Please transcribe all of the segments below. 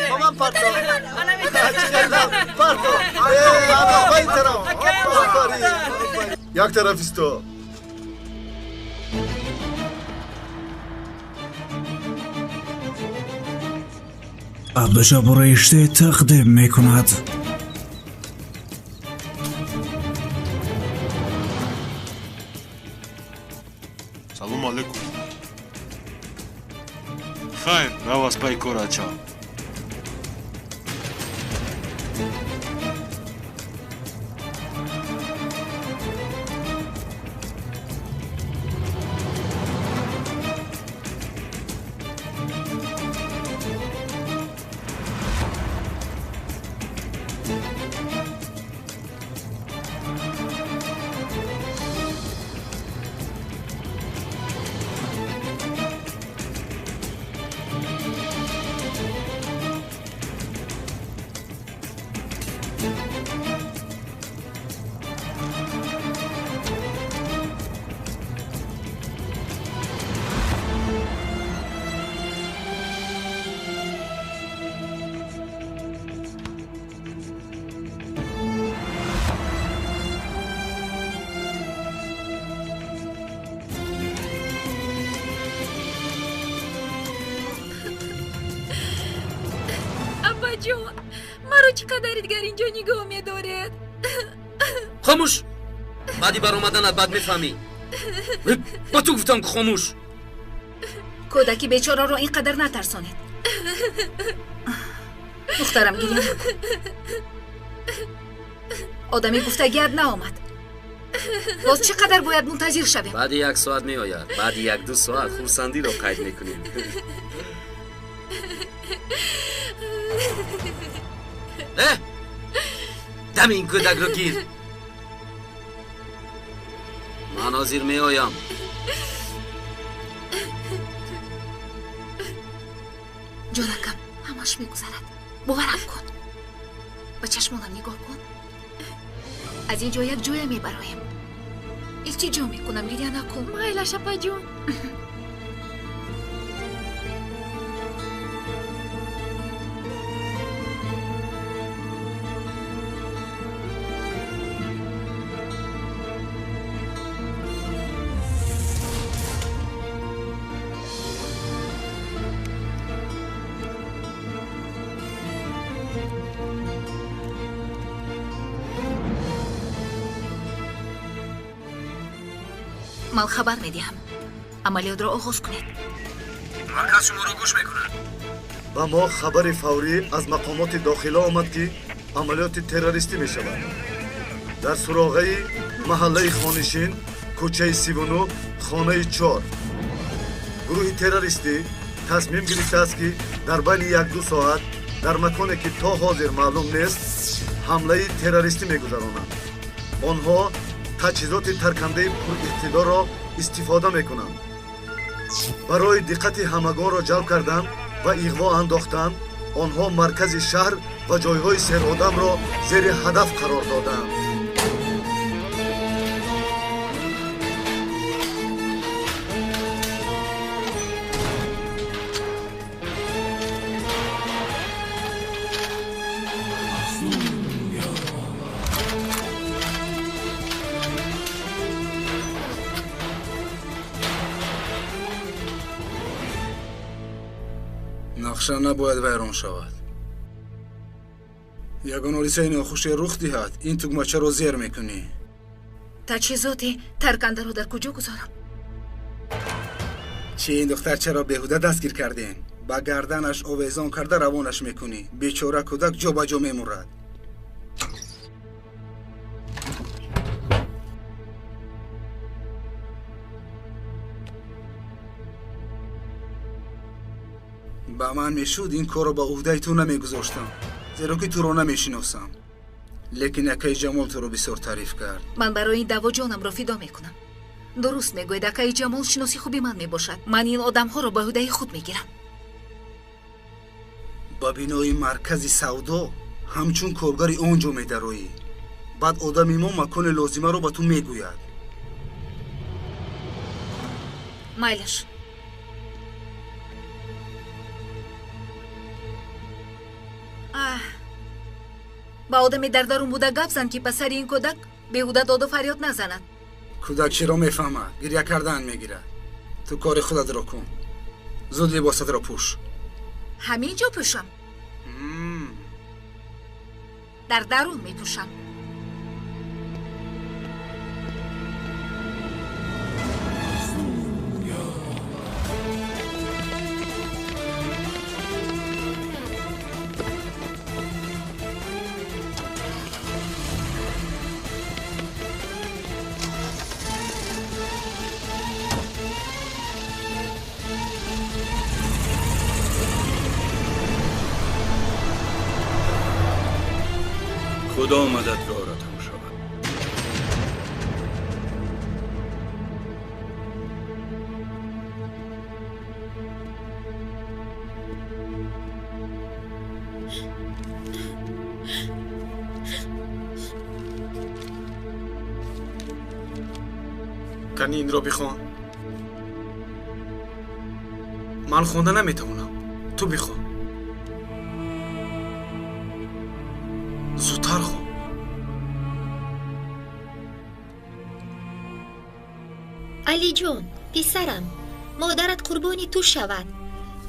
مامان پارتو پارتو پای طرف یک طرف است تو عبدالشاب رشته تقدیم میکند. سلام علیکم. خیر رواز پای کوراچا. جون مرا چقدر دیگر اینجا نگاه می‌دارد. خاموش. بعدی بر اومدن بعد میفهمی. با تو گفتم که خاموش. کودکی بیچاره رو اینقدر نترسانید. دخترم گریه نکن. آدمی گفتگیت نآمد. باز چقدر باید منتظر شویم؟ بعد 1 ساعت میآید. بعد 1-2 ساعت خورسندی رو قید میکنیم. دم این کودک رو گیر. من حاضر می آیم. جانکم همش میگذرد. باورم کن. با چشمانم نگاه کن. از اینجا یک جوی میبرایم. التجا میکنم گریه نکن. مایلا شپا جون. من خبر میدیم. عملیات را آغاز کنید. مرکز شما رو گوش میکنه. با ما خبر فوری از مقامات داخلی آمد که عملیات تروریستی می شود. در سراغه محله خانشین کوچه 39 خانه 4 گروه تروریستی تصمیم گرفته است که در بین 1-2 ساعت در مکانی که تا حاضر معلوم نیست حمله تروریستی میگذرانند. آنها تجهیزات ترکننده پر اقتدار را استفاده میکنند. برای دقت همگان را جلب کردن و اغوا انداختن آنها مرکز شهر و جایهای سیر آدم را زیر هدف قرار دادند. نقشه نباید ویران شود. یگان آلیسه ناخوشی رخ دهد. این تگمچه را زیر میکنی. تجهیزات ترکنده رو در کجا گذارم؟ چی این دختر چرا بهوده دستگیر کردین؟ با گردنش آویزان کرده روانش میکنی. بیچاره کودک جا با جا میمورد. با من میشود این کار رو با عهده تو نمیگذاشتم، زیرا که تو رو نمیشناسم. لیکن اکای جمال تو رو بسیار تعریف کرد. من برای این دعوا جانم را فدا میکنم. درست میگوید اکای جمال شناسی خوبی من میباشد. من این آدم ها را به عهده خود میگیرم. با بینای مرکز سودا همچون کارگری آنجا میدرویی. بعد آدمی ما مکان لازمه رو به تو میگوید. مایلش. با آدمی در درون بوده گپ زن که پسر این کودک بیهوده داد و فریاد نزند. کودک چی را میفهمه؟ گریه کردن میگیره. تو کار خودت را کن. زود لباست را پوش. همینجا پوشم. در درون میپوشم. خدا مددگارت هم شود. کنی این را بخوان. من خونده نمیتونم. تو بخوان. زودتر خون. علی جون، پسرم، مادرت قربانی تو شود.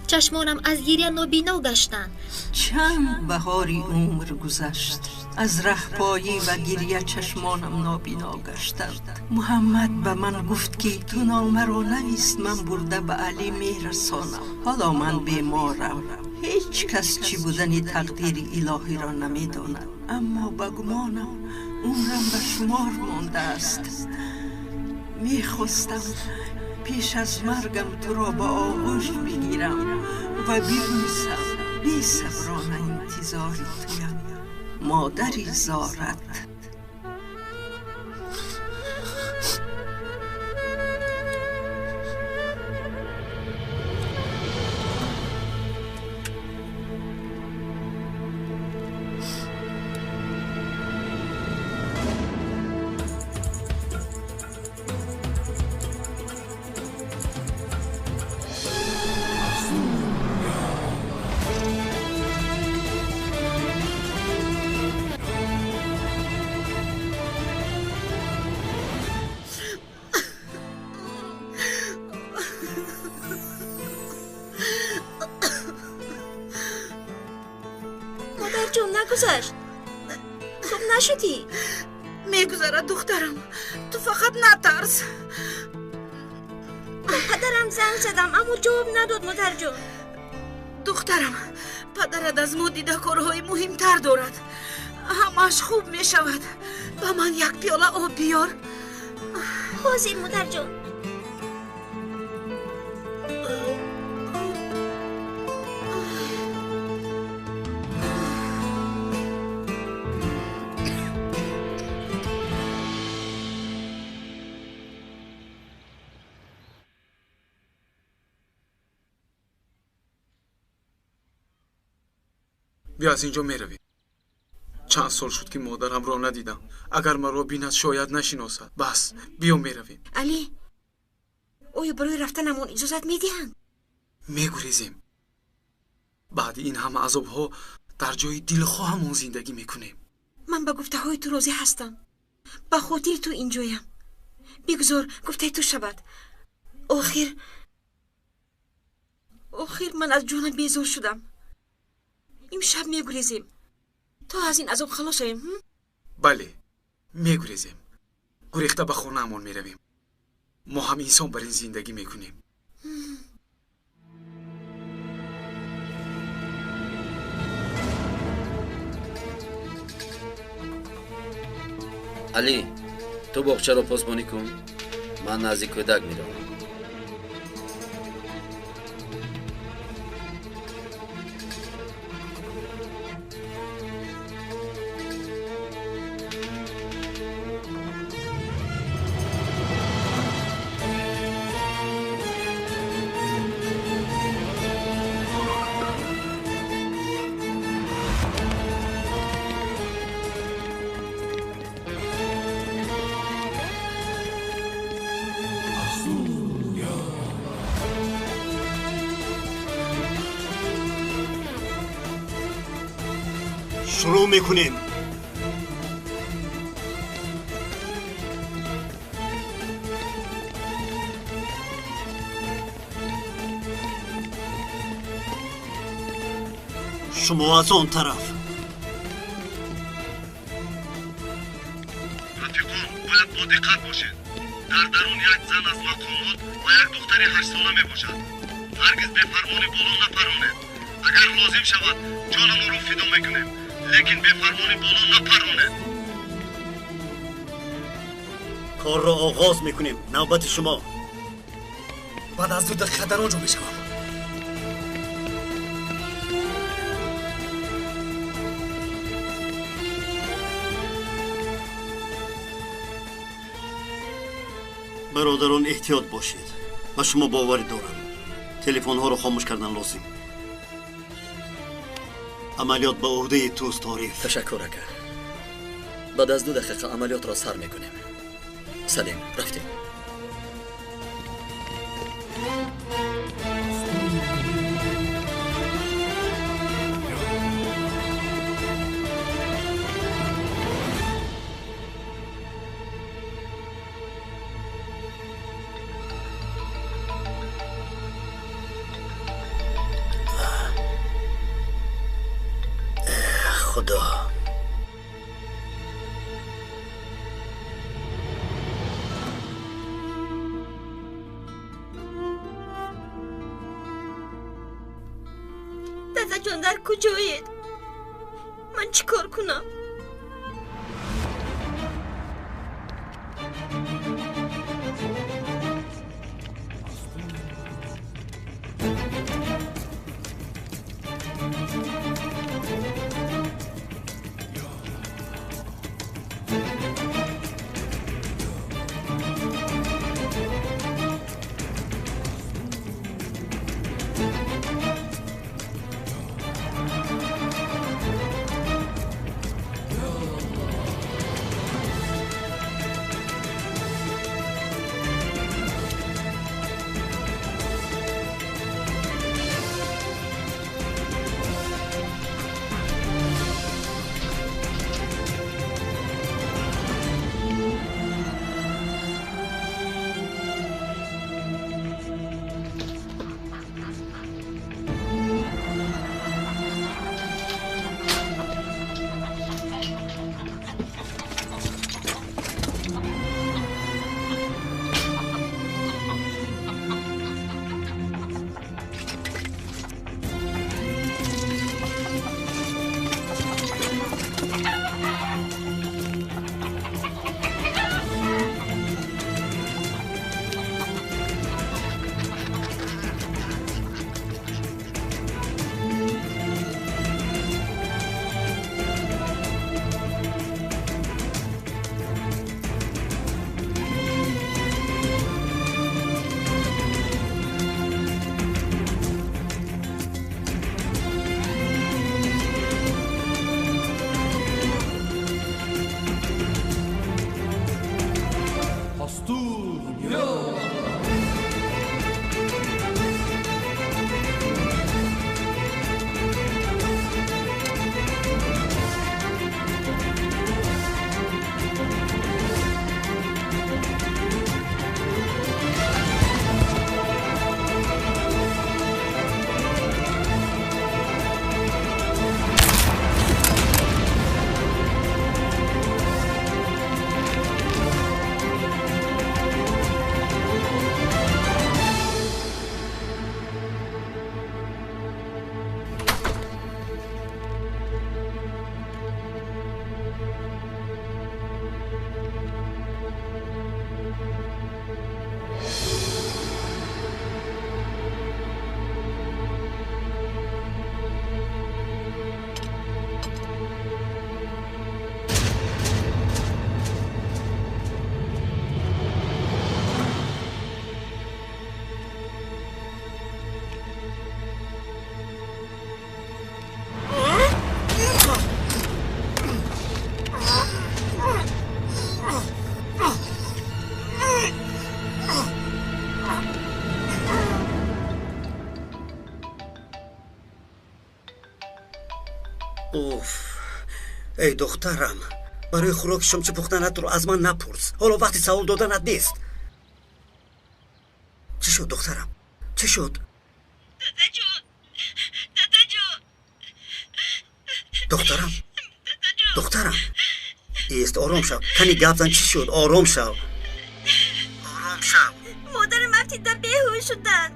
چشمانم از گریه نابینا گشتند. چند بهاری عمر گذشت، از رهپایی و گریه چشمانم نابینا گشتند. محمد به من گفت که تو نامه را نویس، من برده به علی میرسانم. حالا من بیمارم، هیچ کس چی بودن تقدیر الهی را نمیداند، اما به گمانم عمرم به شمار مانده است. میخواستم پیش از مرگم تو را به آغوش بگیرم و ببوسم. بی صبرانه انتظار تویم، مادری زارت. نگذشت. خوب نشدی؟ میگذرد دخترم، تو فقط نترس. پدرم زنگ زدم اما جواب نداد مادر جون. دخترم، پدرت از ما دیده کارهای مهمتر دارد. همش خوب میشود. به من یک پیاله آب بیار. حاضر مادر جون. بیا از اینجا میرویم. چند سال شد که مادرم را ندیدم. اگر مرا بیند شاید نشناسد. بس بیا میرویم. علی، اوی برای رفتنمون اجازت میدهند؟ میگریزیم. بعد این همه عذابها در جای دلخواهمون زندگی میکنیم. من به گفته های تو راضی هستم. به خاطر تو اینجایم. بگذار گفته تو شود. آخر من از جونم بیزار شدم. امشب میگریزیم تا از این عذاب خلاص شویم. بله میگریزیم. گریخته به خونه‌مون میرویم. ما هم انسان بر این زندگی میکنیم. علی تو باغچه رو پاسبانی کن. من نزدیک کودک میرم. شروع میکنیم. شما از اون طرف. رفیقان باید با دقت باشید. در درون یک زن از مقامات و یک دختری 8 ساله می باشد. هرگز به فرمان بالا نپرانید. اگر لازم شود جان ما رو فدا میکنیم، لیکن به فرمان بالا نپرانید. کار را آغاز میکنیم. نوبت شما. بعد از 2 دقیقه در آنجا میشوم. برادران احتیاط باشید. و شما باوری دارم. تلفن ها رو خاموش کردن لازم. عملیات به عهده توست طارف. تشکر اکا. بعد از 2 دقیقه عملیات را سر میکنیم. سلیم رفتیم. خدا. دادا جان در کجایید؟ من چیکار کنم؟ ای دخترم، برای خوراک شام چه پختنت رو از من نپرس. حالا وقتی سوال دادنت نیست. چی شد دخترم؟ چی شد؟ دخترم ایست، آرام شو. کنی گپ زن. چی شد؟ آرام شو. مادرم وقتی بیهوش شدن.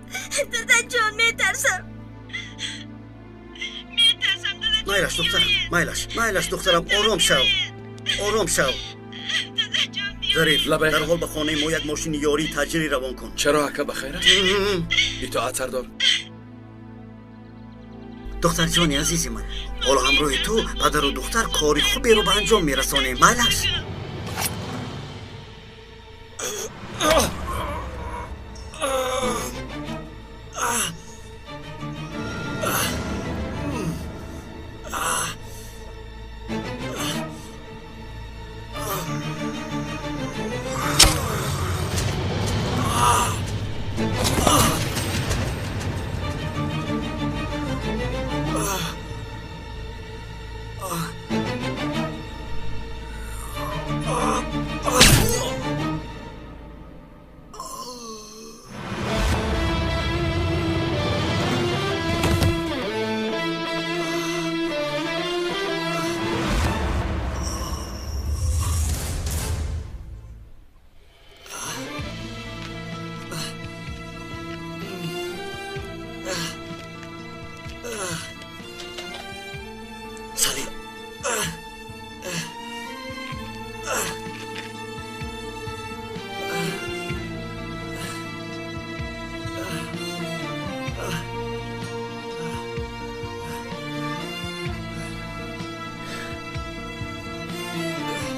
دادا جان میترسم. مایلش دخترم آرام شو. ظریف، در حال به خانه ما یک ماشین یاری تجاری روان کن. چرا حکا بخیر است؟ اطاعت سردار. دختر جانی عزیزی من، حالا همراه تو پدر و دختر کاری خوبی رو به انجام میرسانیم. مایلش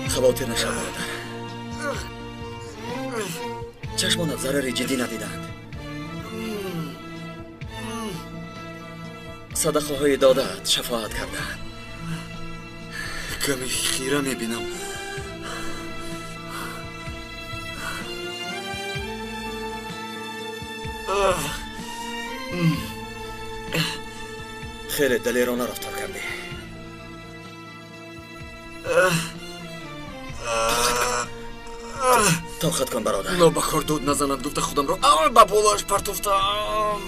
خواطر نشو برادر. چشمانت ضرر جدی ندیدند. صدقه های دادت شفاعت کردند. کمی خیره میبینم. خیلی دلیرانه رفتار کردی. طاقت کن برادر. نابکار دود نزند. گفته خودم رو اول به بالاش پرتوفتم.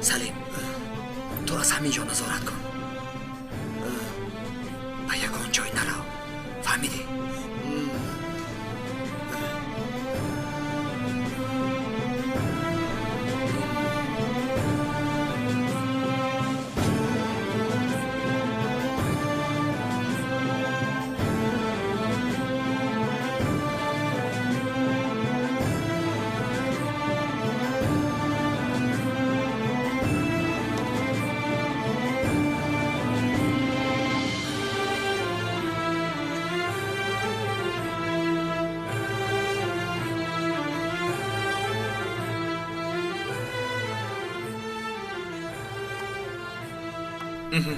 سلیم، تو از همینجا نظارت کن. به یکان جای نرو. فهمیدی؟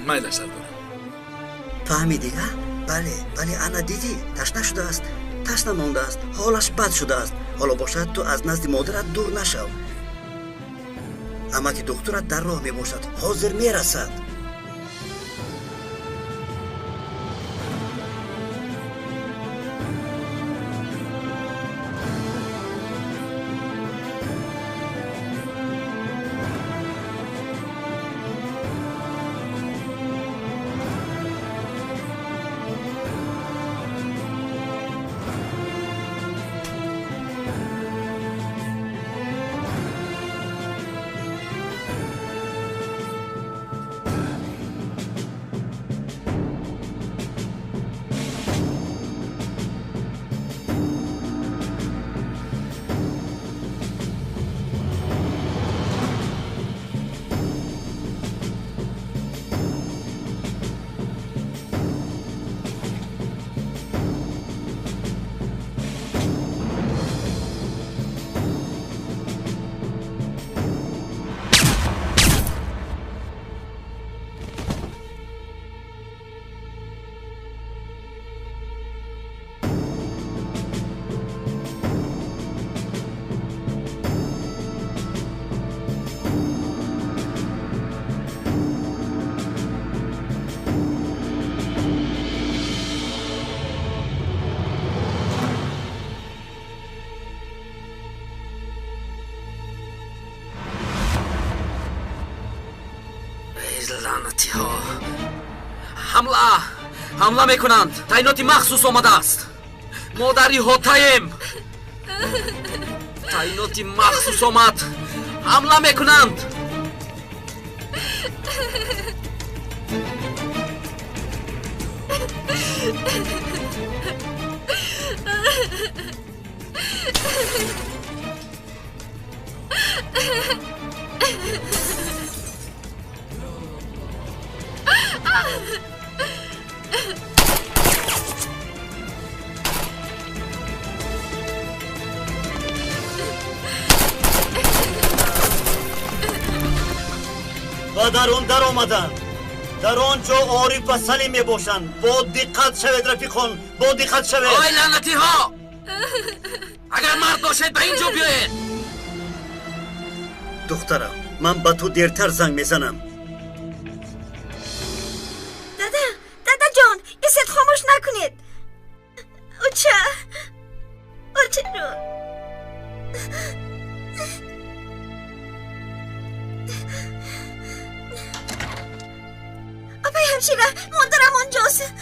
مایلش سردار. فهمیدی؟ بله انا دیدی. تشنه شده است. تشنه مانده است. حالش بد شده است. حالا باشد تو از نزد مادرت دور نشو. اما که دکترت در راه می باشد. حاضر می رسد. ҳамла мекунанд. таъиноти махсус омадааст. модари ҳотаем. таъиноти махсус омад. ҳамла мекунанд. و در اون در آمدن. در آنجا عارف و سلیم میباشند. با دقت شوید رفیقان، با دقت شوید. آی لعنتی ها، اگر مرد باشید به اینجا بیاید. دخترم، من به تو دیرتر زنگ میزنم. دادا جان، ایست خاموش نکنید. اوچه رو آبای همشیره، مادرم آنجاست.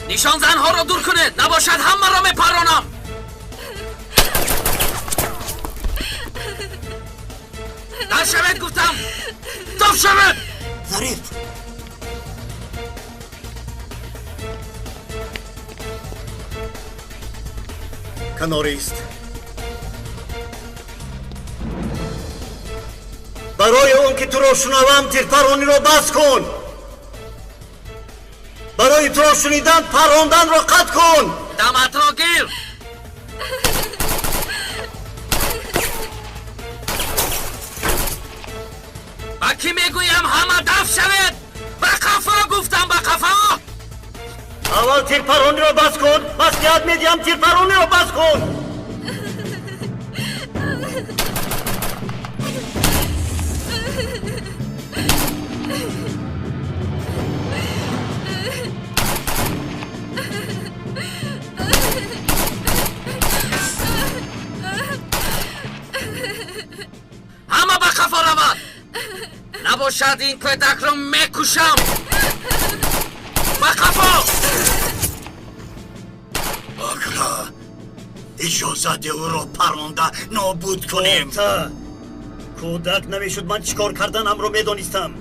نشان زنها را دور کنید، نباشد همه را میپرانم. در شوید گفتم، دف شوید. ظریف کناری است. برای اون که تو را شنوم تیرپرانی را بس کن. برای تو را شنیدن پراندن را قطع کن. دمت را گیر. با کی میگویم همه دف شوید. به قفا گفتم، به قفا. اول تیرپرانی را بس کن. مسئولیت میدیم تیرپرانی را بس کن. همه به قفا رود. نباشد این کودک را میکشم. به قفا. آقا اجازت او را پرانده نابود کنیم. کودک نمیشد من چیکار کردنم رو میدانستم.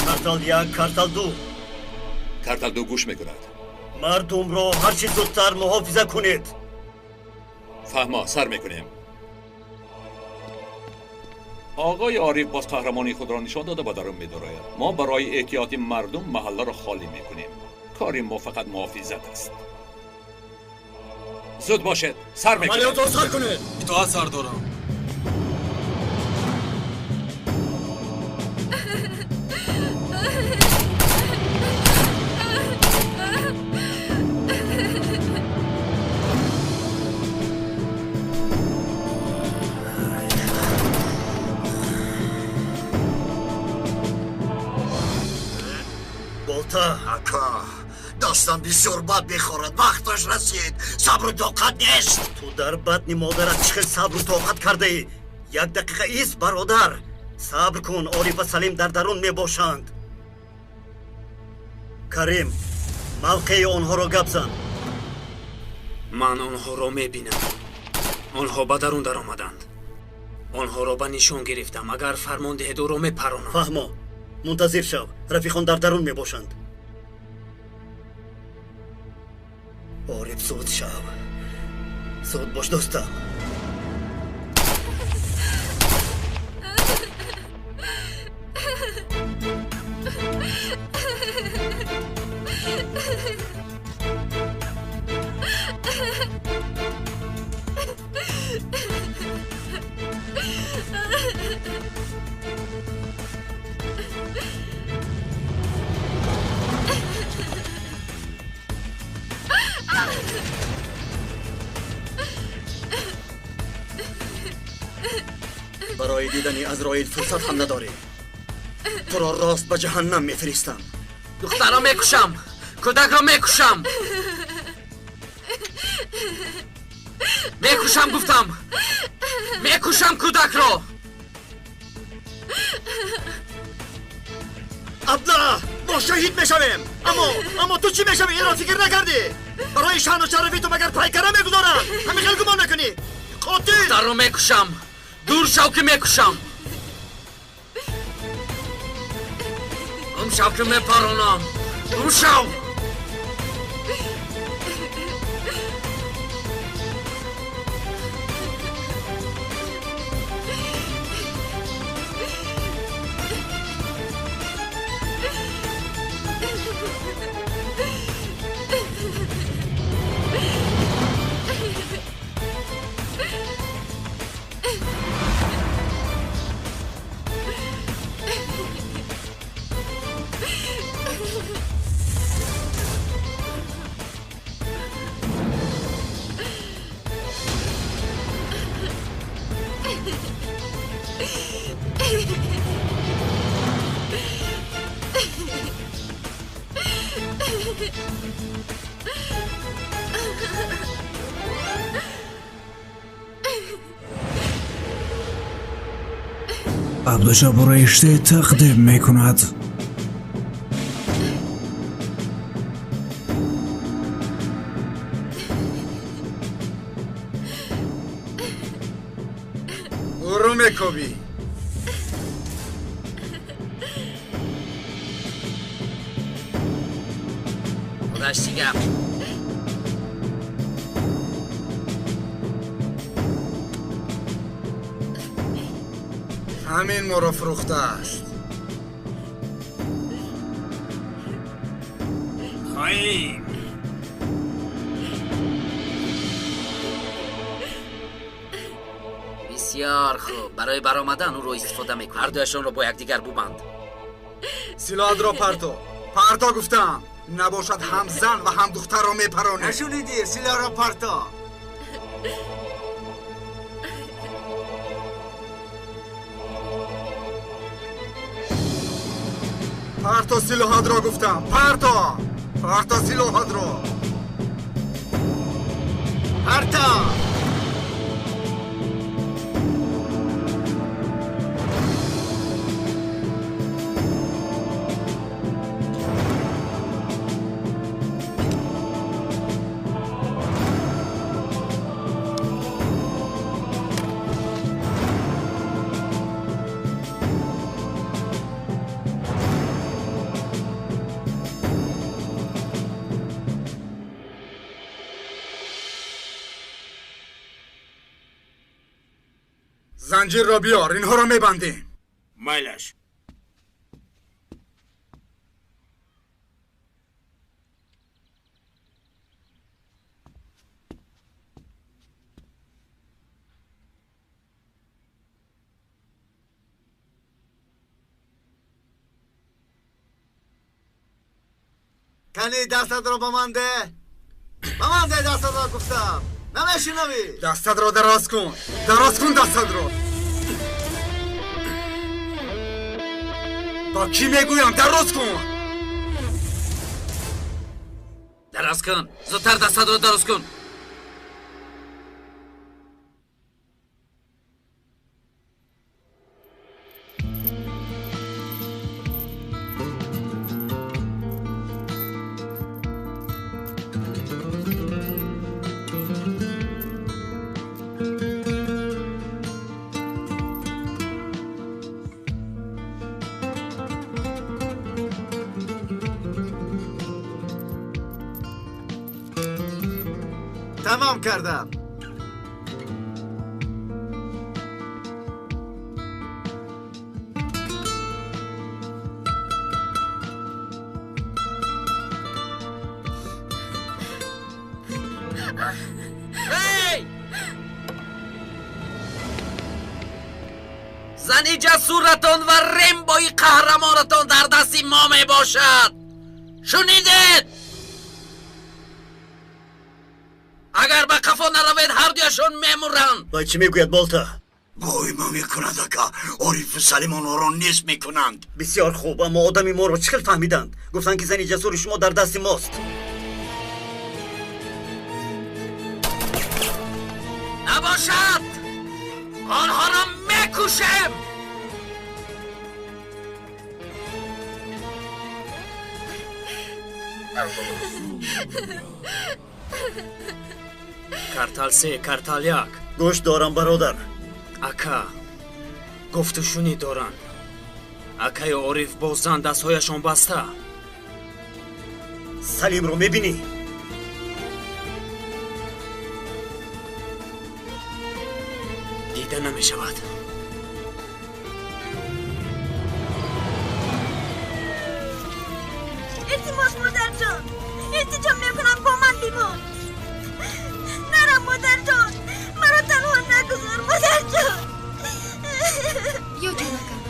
کارتال یک، کارتال دو. کارتال دو گوش میکند. مردم را هر چیز زودتر محافظه کنید. فهما، سر میکنیم. آقای عارف باز قهرمانی خود را نشان داده و درون می‌دراید. ما برای احتیاط مردم محله را خالی میکنیم. کار ما فقط محافظت است. زود باشد، سر میکنیم. عملیات را سر کنید. اطاعت سردارم. اکا داستان بسیار بد میخورد. وقتش رسید. صبر و طاقت نیست. تو در بطن مادرت چقدر صبر و طاقت کرده ای؟ یک دقیقه ایست برادر. صبر کن. عارف و سلیم در درون میباشند. کریم، موقع آنها را گپ زن. من آنها را میبینم. آنها به درون در آمدند. آنها را به نشان گرفتم. اگر فرمان دهید او را میپرانم. فهما، منتظر شو. رفیقان در درون میباشند. عارف زود شو. زود باش دوستم. برای دیدن عزراییل فرصت هم نداری. تو را راست به جهنم میفرستم. دختر را میکشم، کودک را میکشم. میکشم گفتم، میکشم کودک را. عبدالله ما شهید میشویم. اما تو چی میشوی؟ این را فکر نکردی؟ برای شان و شرفی تو مگر پیکره میگذارم؟ همین خیلی گمان نکنی. قاتل دختر را میکشم. دور شو که میکشم. گم شو که میپرانم. گم شو. عبدالجبار رشته تقدیم میکند. برو میکوبی. خودش دیگم. همین ما را فروخته است. خواهیم. بسیار خوب. برای برآمدن او رو استفاده میکنم. هر دویشان رو با یکدیگر ببند. سلاحت را پرتا گفتم. نباشد هم زن و هم دختر را میپرانی. نشونیدی سلاح را پرتا. پرتا سلاحت را گفتم. پرتا سلاحت را. پرتا. زنجیر را بیار. اینها را میبندیم. مایلش. کنی دستت را به من ده. دستت را گفتم. نمیشنوی؟ دستت را دراز کن. دستت را. با کی میگویم؟ دراز کن. دراز کن. زودتر دستت را دراز کن. تمام کردم. زنی جسورتان و رمبوی قهرمانتان در دست ما می باشد. شنیدید؟ اگر به قفا نروید هر دویشان میمورند. وای چی میگوید بالتا؟ وای ما میکنند اکا عارف سلیمان ها را نیست میکنند. بسیار خوب، اما آدمی ما را چخل فهمیدند؟ گفتند که زنی جسور شما در دست ماست. نباشد، آنها را میکشم. کارتال 3 کارتال 1 گوش دارم برادر. اکا گفتشونی دارن. اکای عارف با زن دستهایشان بسته. سلیم رو میبینی؟ دیده نمیشود. التماس مادر جان، التجا میکنم با من بیمون. نرم مادر جان، مرا تنها نگذار مادر جان. بیا جانکم،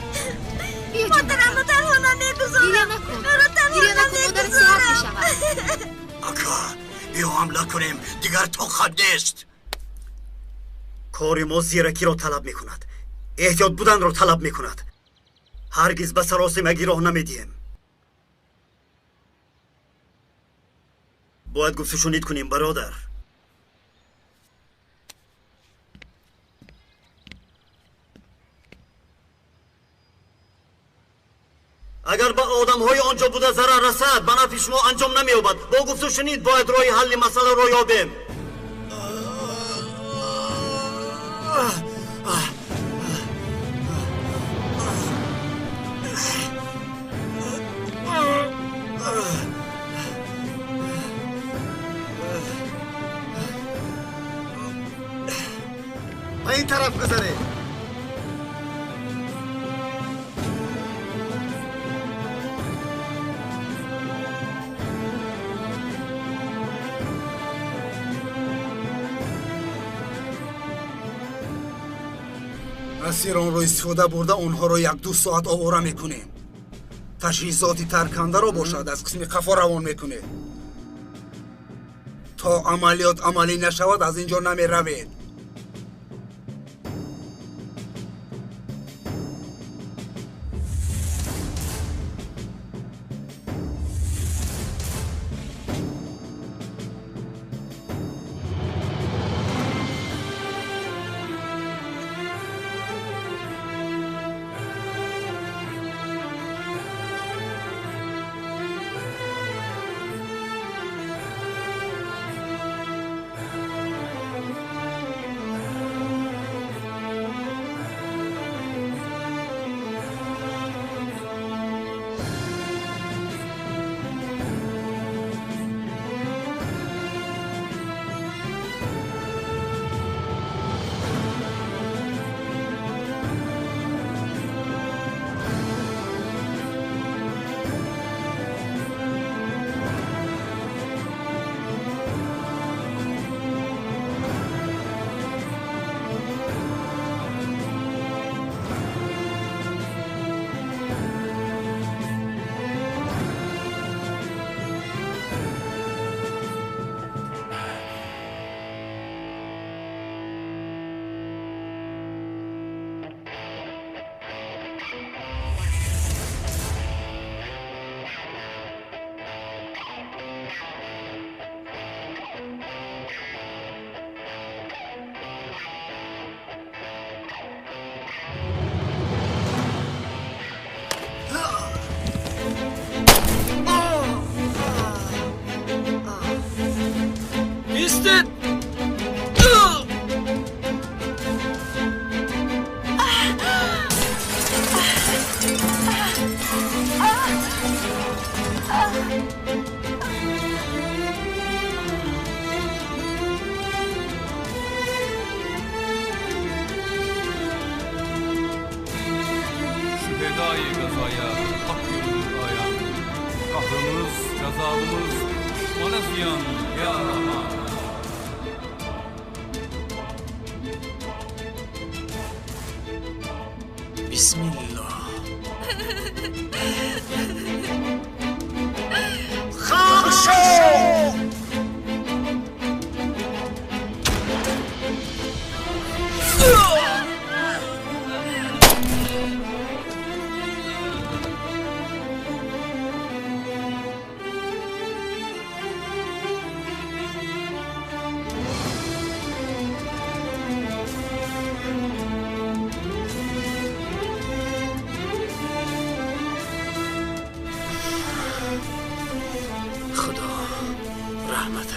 بیا مادرم رو تنها نمیگذارم. گریه نکن، مرا تنها گریه نکن، مادرت صحت میشود. اکا بیا حمله کنیم، دیگر طاقت نیست. کار ما زیرکی را طلب میکند، احتیاط بودن را طلب میکند. هرگز به سراسیمگی راه نمیدیم. باید گفتشونید کنیم برادر. اگر به آدم‌های آنجا بوده ضرر رسد به نفع شما انجام نمی‌یابد. با گفتشونید باید راه حل مسئله را یابیم. به این طرف گذاره. اسیران رو استفاده برده اونها رو 1-2 ساعت آواره میکنیم. تجهیزاتی ترکنده رو باشد از قسم قفا روان میکنه. تا عملیات عملی نشود از اینجا نمی روید.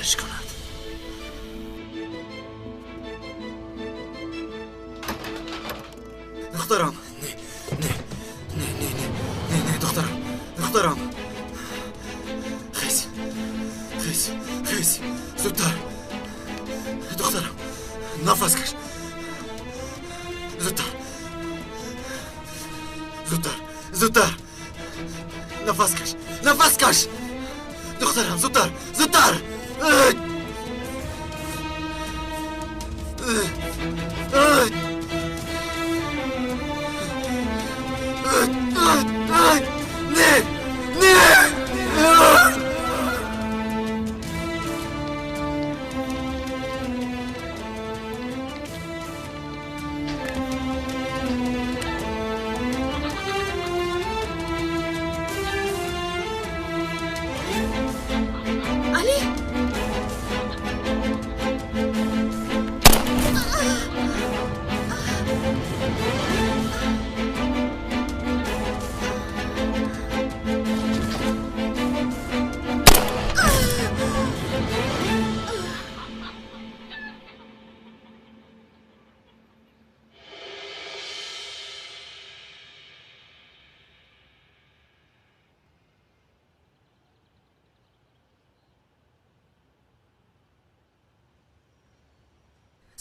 باورش کند. دخترم نه دخترم خیز زودتر دخترم نفس کش زودتر نفس کش دخترم زودتر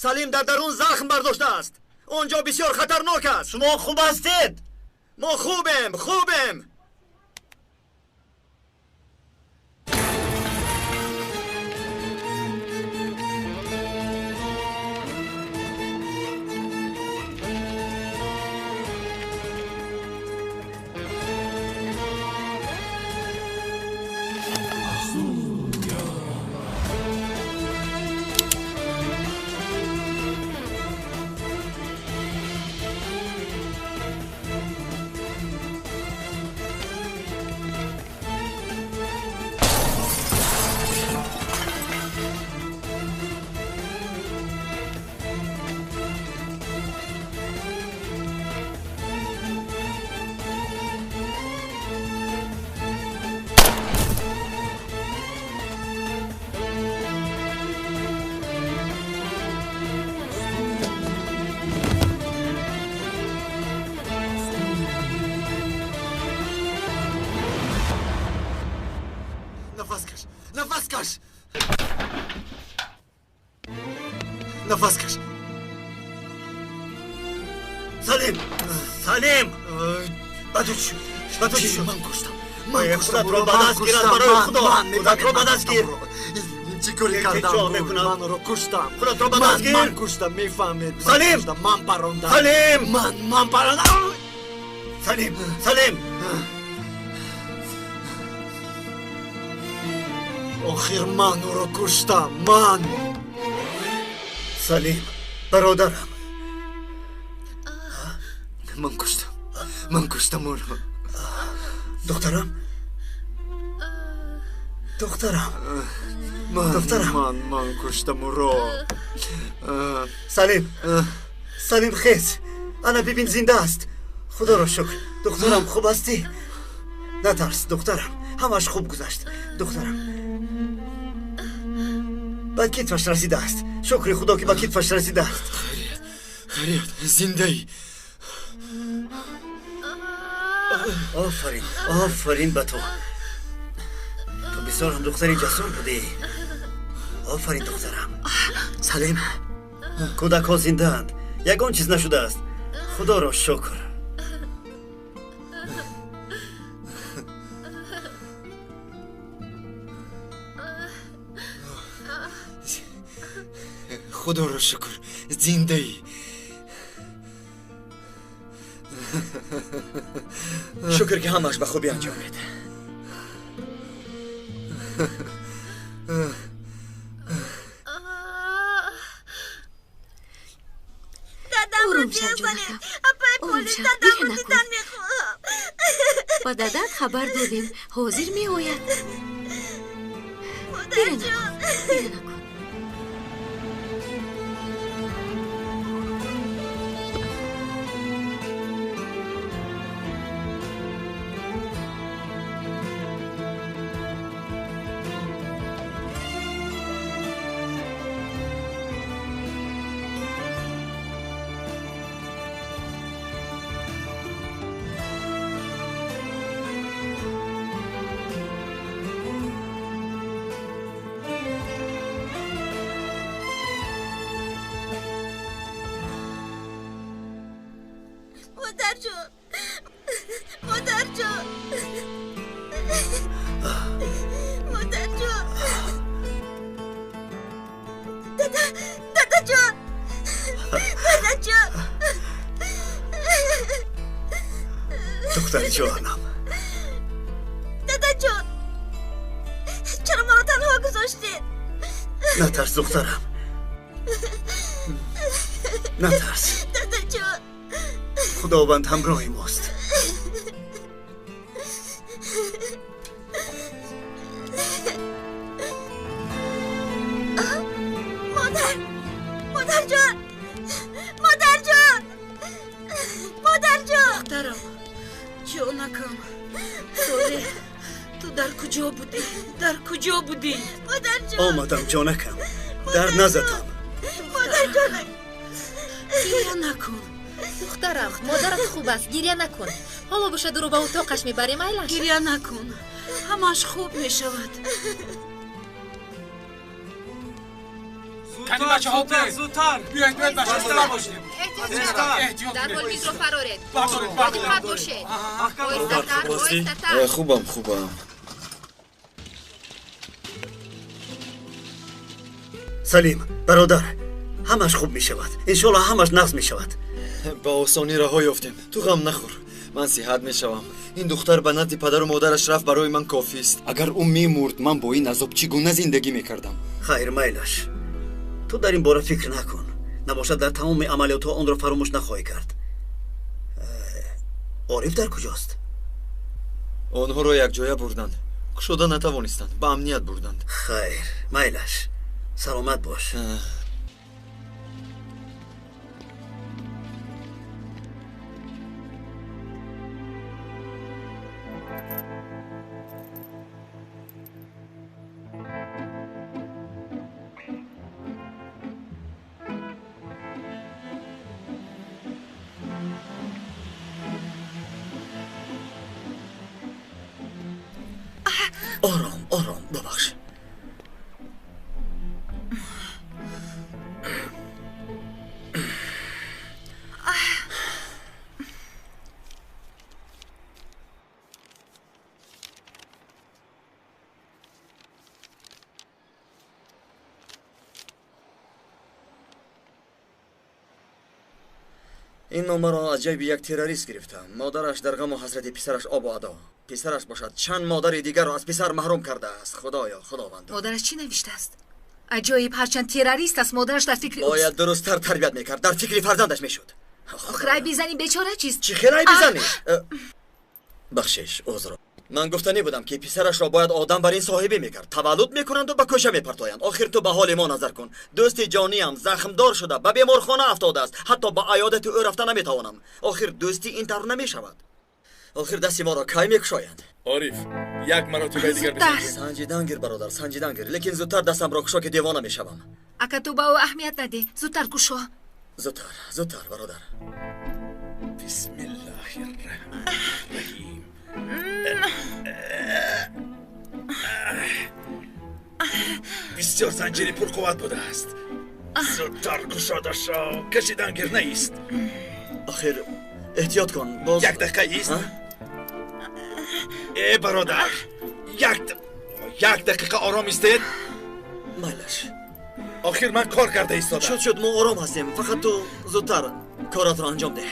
سلیم در درون زخم برداشته است. آنجا بسیار خطرناک است. شما خوب هستید؟ ما خوبیم. نفس کش سلیم بدو شد من کشتم خودت رو به دست گیر از برای خودت رو به دست گیر چی کاری کردم من رو کشتم خودت رو به دست گیر من کشتم میفهمید سلیم من پراندم من پراندم سلیم آخر من رو کشتم سلیم برادرم من کشتم او رو دخترم من کشتم او رو سلیم خیز انا ببین زنده است خدا را شکر دخترم خوب هستی؟ نترس دخترم همش خوب گذشت دخترم به کتفش رسیده است شکر خدا که به کتفش رسیده است خیریت زنده ای آفرین به تو بسیار هم دختری جسور بودی آفرین دخترم سلیم کودک ها زنده اند یگان چیز نشده است خدا را شکر خدا را شکر زنده ای شکر که همش به خوبی انجامید دادم رو بیازنیم اپای پولیس دادم رو دیدن میخوام با دادت خبر دادیم حاضر می آید مادر جان مادر جون مادر جون مادر جون دادا جون دادا جون دختر جوانم دادا جون چرا ما رو تنها گذاشتید؟ نترس دخترم نترس دادا جون خداوند همراه ماست مادر جان مادر جان مادر جان دخترم جانکم سوله تو در کجا بودی؟ در کجا بودی؟ مادر جان آمدم جانکم در نزدم مادر جان گریه نکن دخترم مادرت خوب است گریه نکن حالا باشد رو به اتاقش میبریم ایلش گریه نکن همش خوب میشود کنی بچه ها زودتر بیایید باید بچه ها باشیم احتیاط در حال میز رو فرارید باید باشه خوبم سلیم برادر همش خوب می شود انشالله همش نقص می شود با آسانی رها یافتیم تو غم نخور من صحت می شوم این دختر به نزد پدر و مادرش رفت برای من کافی است اگر او میمرد من با این عذاب چگونه زندگی میکردم خیر میلش تو در این باره فکر نکن نباشد در تمام عملیات آن را فراموش نخواهی کرد عارف در کجاست؟ آنها را یک جایه بردند کشوده نتوانستند به امنیت بردند خیر میلش سلامت باش آرام ببخش این نامه را از جیب یک تروریست گرفتم مادرش در غم و حسرت پسرش آب و ادا پسرش باشد چند مادر دیگر را از پسر محروم کرده است خدایا خداوند مادرش چی نوشته است عجایب هرچند تروریست است مادرش در فکر باید درست‌تر تربیت میکرد در فکر فرزندش میشد آخه بیزنی بیچاره چیست چی خیلی بیزنی بخشش عذر من گفتنی بودم که پسرش را باید آدم بر این صاحبی میکرد تولد میکنند و به کجا میپرتایند آخر تو به حال ما نظر کن دوست جانی هم زخمدار شده به بیمارخانه افتاده است حتی به عیادت او رفته نمیتوانم آخر دوستی این طور نمیشود آخر دستی ما را کی میکشایند عارف یک مرتبه دیگر بسنجید سنجیدن گیر برادر سنجیدن گیر لیکن زودتر دستم را کشا که دیوانه میشوم اگه تو با او اهمیت نده زودتر کشو زودتر برادر بسم الله الرحمن الرحیم بسیار زنجیری پرقوت بوده است زودتر گشاده شو کشیدن گیر نیست آخر احتیاط کن باز یک دقیقه ایست ای برادر یک دقیقه آرام ایستید مالش آخر من کار کرده ایستادم شد ما آرام هستیم فقط تو زودتر کارات را انجام ده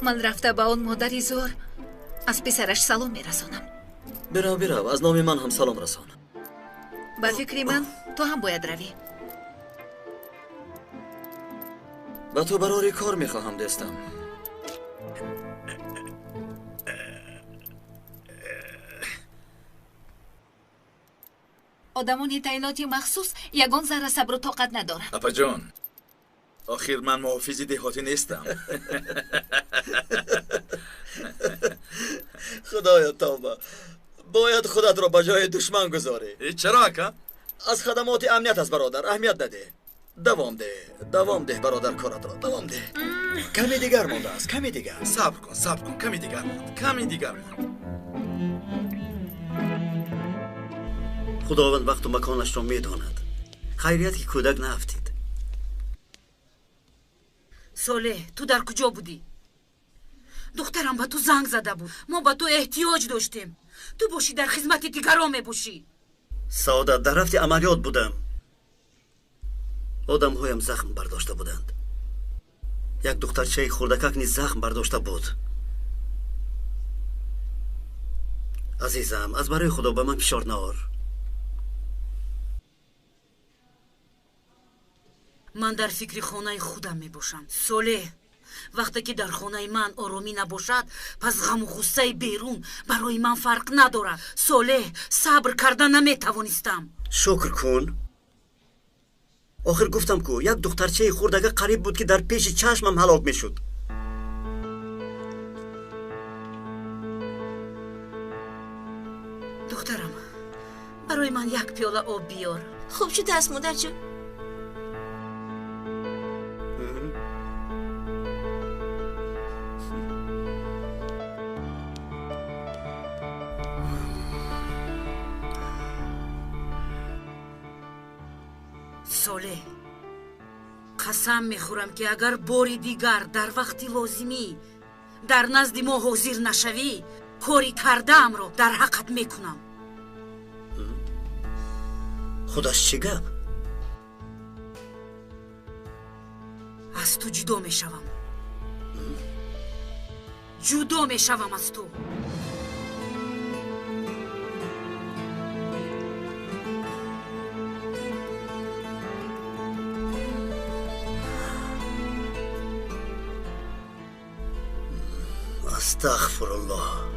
من رفته با اون مادری زور از پسرش سلام میرسانم برو از نام من هم سلام رسان با فکری من تو هم باید روی با تو برای کار میخواهم دستم آدمانی تعیناتی مخصوص یگان ذره صبر و طاقت ندارن اپا جان آخر من محافظی دهاتی نیستم خدایا توبه باید خودت را به جای دشمن گذاری چرا اکا؟ از خدمات امنیت است برادر اهمیت نده دوام ده برادر کارت را دوام ده کمی دیگر مانده است کمی دیگر صبر کن کمی دیگر ماند خداوند وقت و مکانش را میداند. خیریت که کودک نافتید. صالح تو در کجا بودی؟ دخترم با تو زنگ زده بود. ما با تو احتیاج داشتیم. تو باشی در خدمت دیگران باشی. سعادت در رفت عملیات بودم. آدم هایم زخم برداشته بودند. یک دخترچه خردکک نیز زخم برداشته بود. عزیزم از برای خدا به من فشار نار. من در فکر خانه خودم می باشم. صالح وقتی که در خانه من آرامی نباشد پس غم و غصه بیرون برای من فرق ندارد. صالح صبر کردن نمی توانستم. شکر کن. آخر گفتم که یک دخترچه خردکک قریب بود که در پیش چشمم هلاک می شد. دخترم برای من یک پیاله آب بیار. خوب شد است مادر جون. صالح قسم میخورم که اگر باری دیگر در وقتی لازمی در نزد ما حاضر نشوی کاری کردم رو در حقت میکنم. خودش چی گپ؟ از تو جدا میشوم. جدا میشوم از تو. استغفر الله.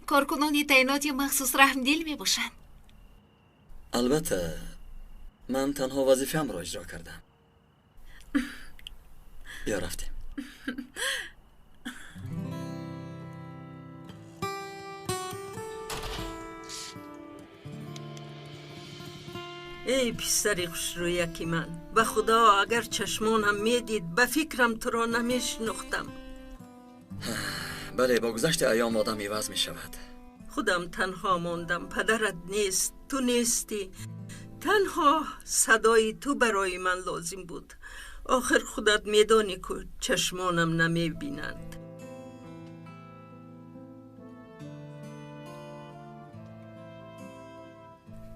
کارکنانی تعیناتی مخصوص رحمدل می باشند. البته من تنها وظیفه‌ام را اجرا کردم. بیا رفتیم. ای پسر خوشرویکی من، به خدا اگر چشمانم میدید به فکرم تو را نمیشناختم. بله با گذشت ایام آدم عوض می شود. خودم تنها ماندم. پدرت نیست، تو نیستی. تنها صدای تو برای من لازم بود. آخر خودت میدانی که چشمانم نمی بینند.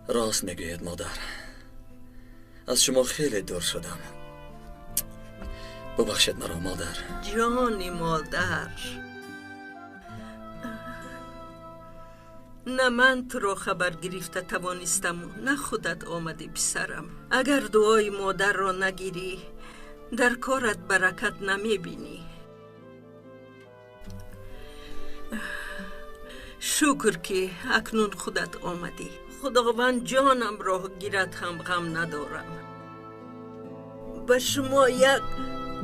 راست میگوید مادر. از شما خیلی دور شدم. ببخشید مرا مادر. جانی مادر. نه من تو را خبر گرفته توانستم نه خودت آمدی پسرم. اگر دعای مادر را نگیری در کارت برکت نمی بینی. شکر که اکنون خودت آمدی. خداوند جانم را گیرد هم غم ندارم. به شما یک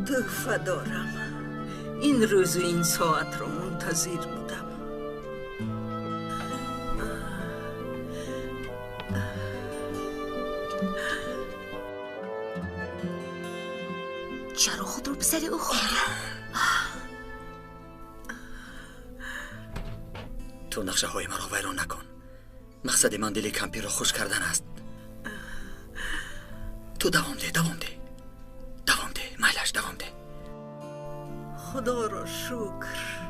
تحفه دارم. این روز و این ساعت را منتظر بودم. چرا خود رو بسر او خوندی؟ تو نقشه های مرا ویران نکن. مقصد من دل کمپی را خوش کردن است. تو دوام ده مایلش دوام ده. خدا را شکر.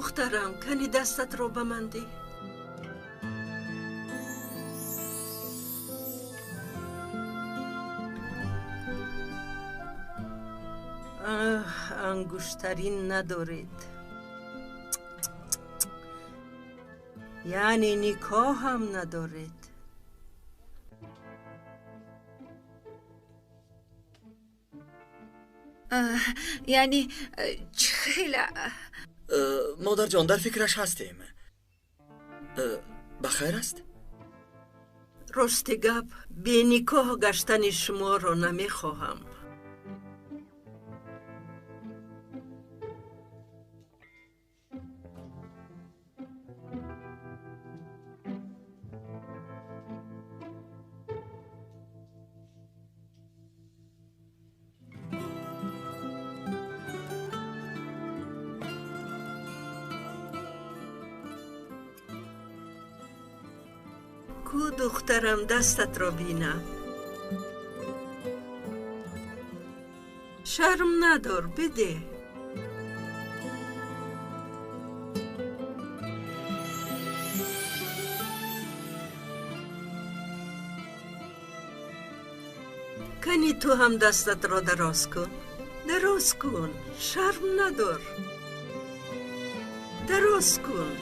دخترم کنی دستت رو به من دی. انگشترین ندارید، یعنی نکاح هم ندارید. یعنی خیلی مادر جان در فکرش هستیم. بخیر است؟ راست گپ بی نکاح گشتن شما رو نمیخواهم. کو دخترم دستت را بینم. شرم ندار بده. کنی تو هم دستت را دراز کن. دراز کن، شرم ندار. دراز کن.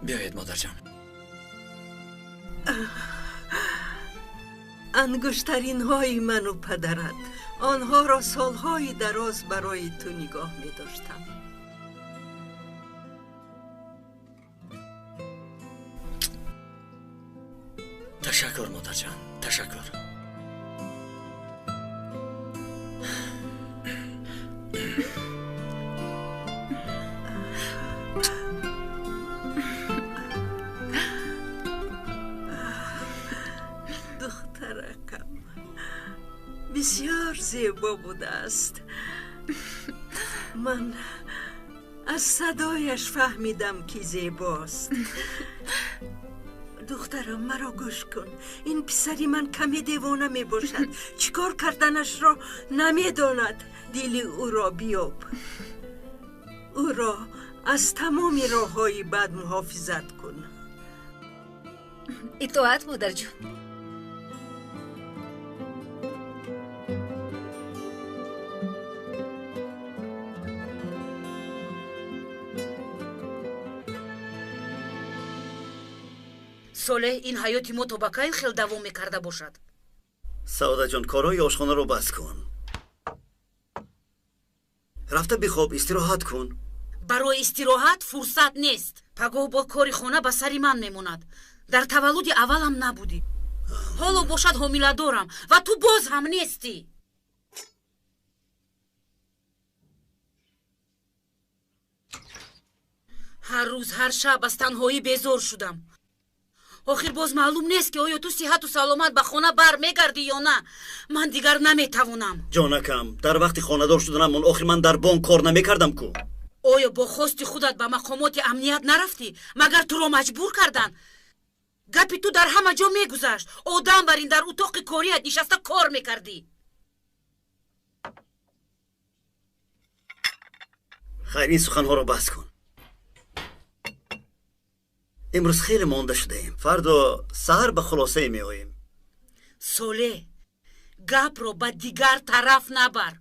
بیایید مادر جان. انگشترین های من و پدرت، آنها را سالهای دراز برای تو نگاه می داشتم. تشکر مادر جان، تشکر. بسیار زیبا بوده است. من از صدایش فهمیدم که زیباست. دخترم مرا گوش کن. این پسری من کمی دیوانه می باشد. چیکار کردنش را نمی داند. دل او را بیاب. او را از تمام راه های بد محافظت کن. اطاعت مادر جان. соле ин ҳаёти мо то ба кайн хел давом мекарда бошад? саода ҷон, корҳои ошхонаро бас кун. рафта бихоб, истироҳат кун. барои истироҳат фурсат нест. пагоҳ бо кори хона ба сари ман мемонад. дар таваллуди аввалам набудӣ. ҳоло бошад ҳомиладорам ва ту боз ҳам нестӣ. ҳар рӯз ҳар шаб аз танҳоӣ безор шудам. охир боз маълум нест ки оё ту сиҳату саломат ба хона бармегардӣ ё на. ман дигар наметавонам. ҷонакам, дар вақти хонадор шуданамон охир ман дар бонк кор намекардам ку. оё бо хости худат ба мақомоти амният нарафтӣ? магар туро маҷбур кардан? гапи ту дар ҳама ҷо мегузашт. одам барин дар утоқи корият нишаста кор мекардӣ. хайр, ин суханҳоро бас кун. имрӯз хеле монда шудаем. фардо саҳар ба хулосае меоем. соле, гапро ба дигар тараф набар.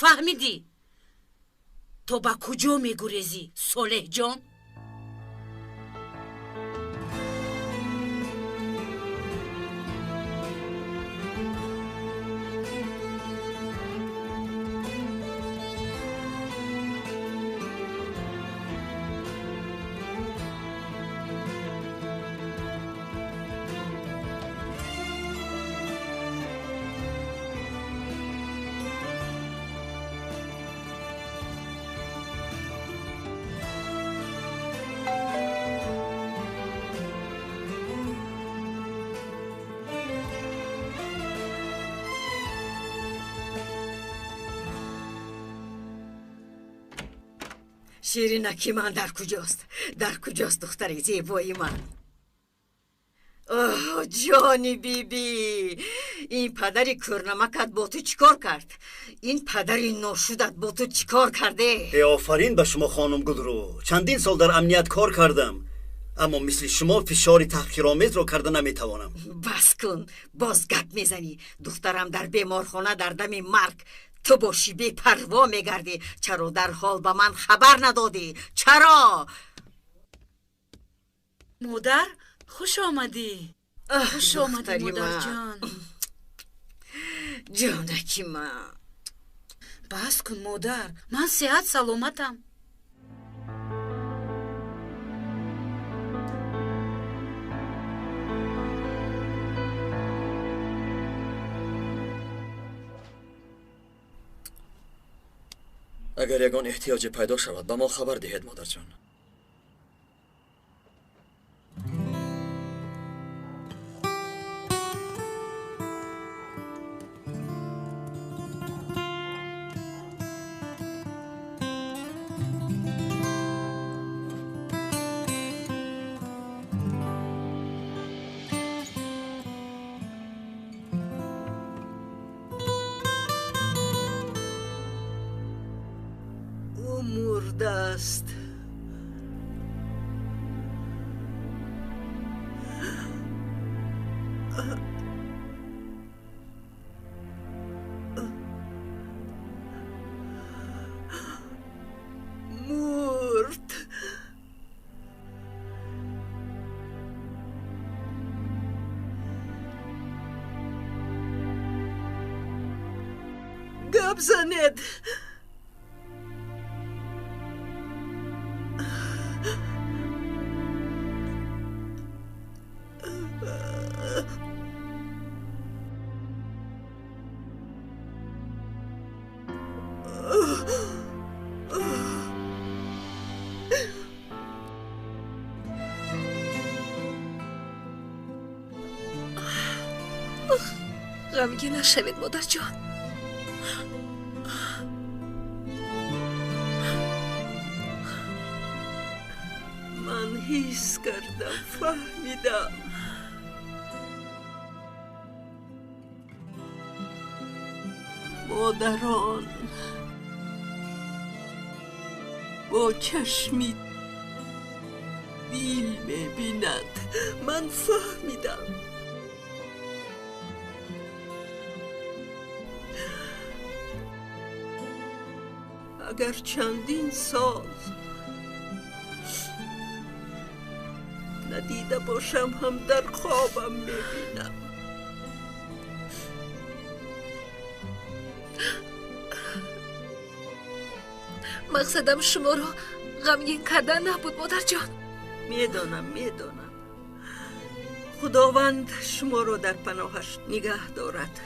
фаҳмидӣ? то ба куҷо мегурезӣ, солеҳ-ҷон? شیرینکی من در کجاست؟ در کجاست دختر زیبای من؟ اوه جانی بیبی، این پدری کرنمکت با تو چیکار کرد؟ این پدری ناشودت با تو چیکار کرده؟ آفرین به شما خانم گلرو. چندین سال در امنیت کار کردم، اما مثل شما فشار تحقیرآمیز را کرده نمیتوانم. بس کن، باز گپ میزنی. دخترم در بیمارخانه در دم مرگ، تو با شیبه پروا میگردی. چرا در حال به من خبر ندادی؟ چرا؟ مادر خوش آمدی. خوش آمدی مادر جان. جانکی من. بس کن مادر، من صحت سلامتم. اگر یگان احتیاج پیدا شود به ما خبر دهید مادر جان. مرده است. مرد. گپ زنید. غمگین نشوید مادر جان. من حس کردم، فهمیدم. مادران با چشمی دیل میبیند. من فهمیدم. اگر چندین سال ندیده باشم هم در خوابم میبینم. مقصدم شما رو غمگین کردن نبود مادر جان. میدانم. خداوند شما رو در پناهش نگه دارد.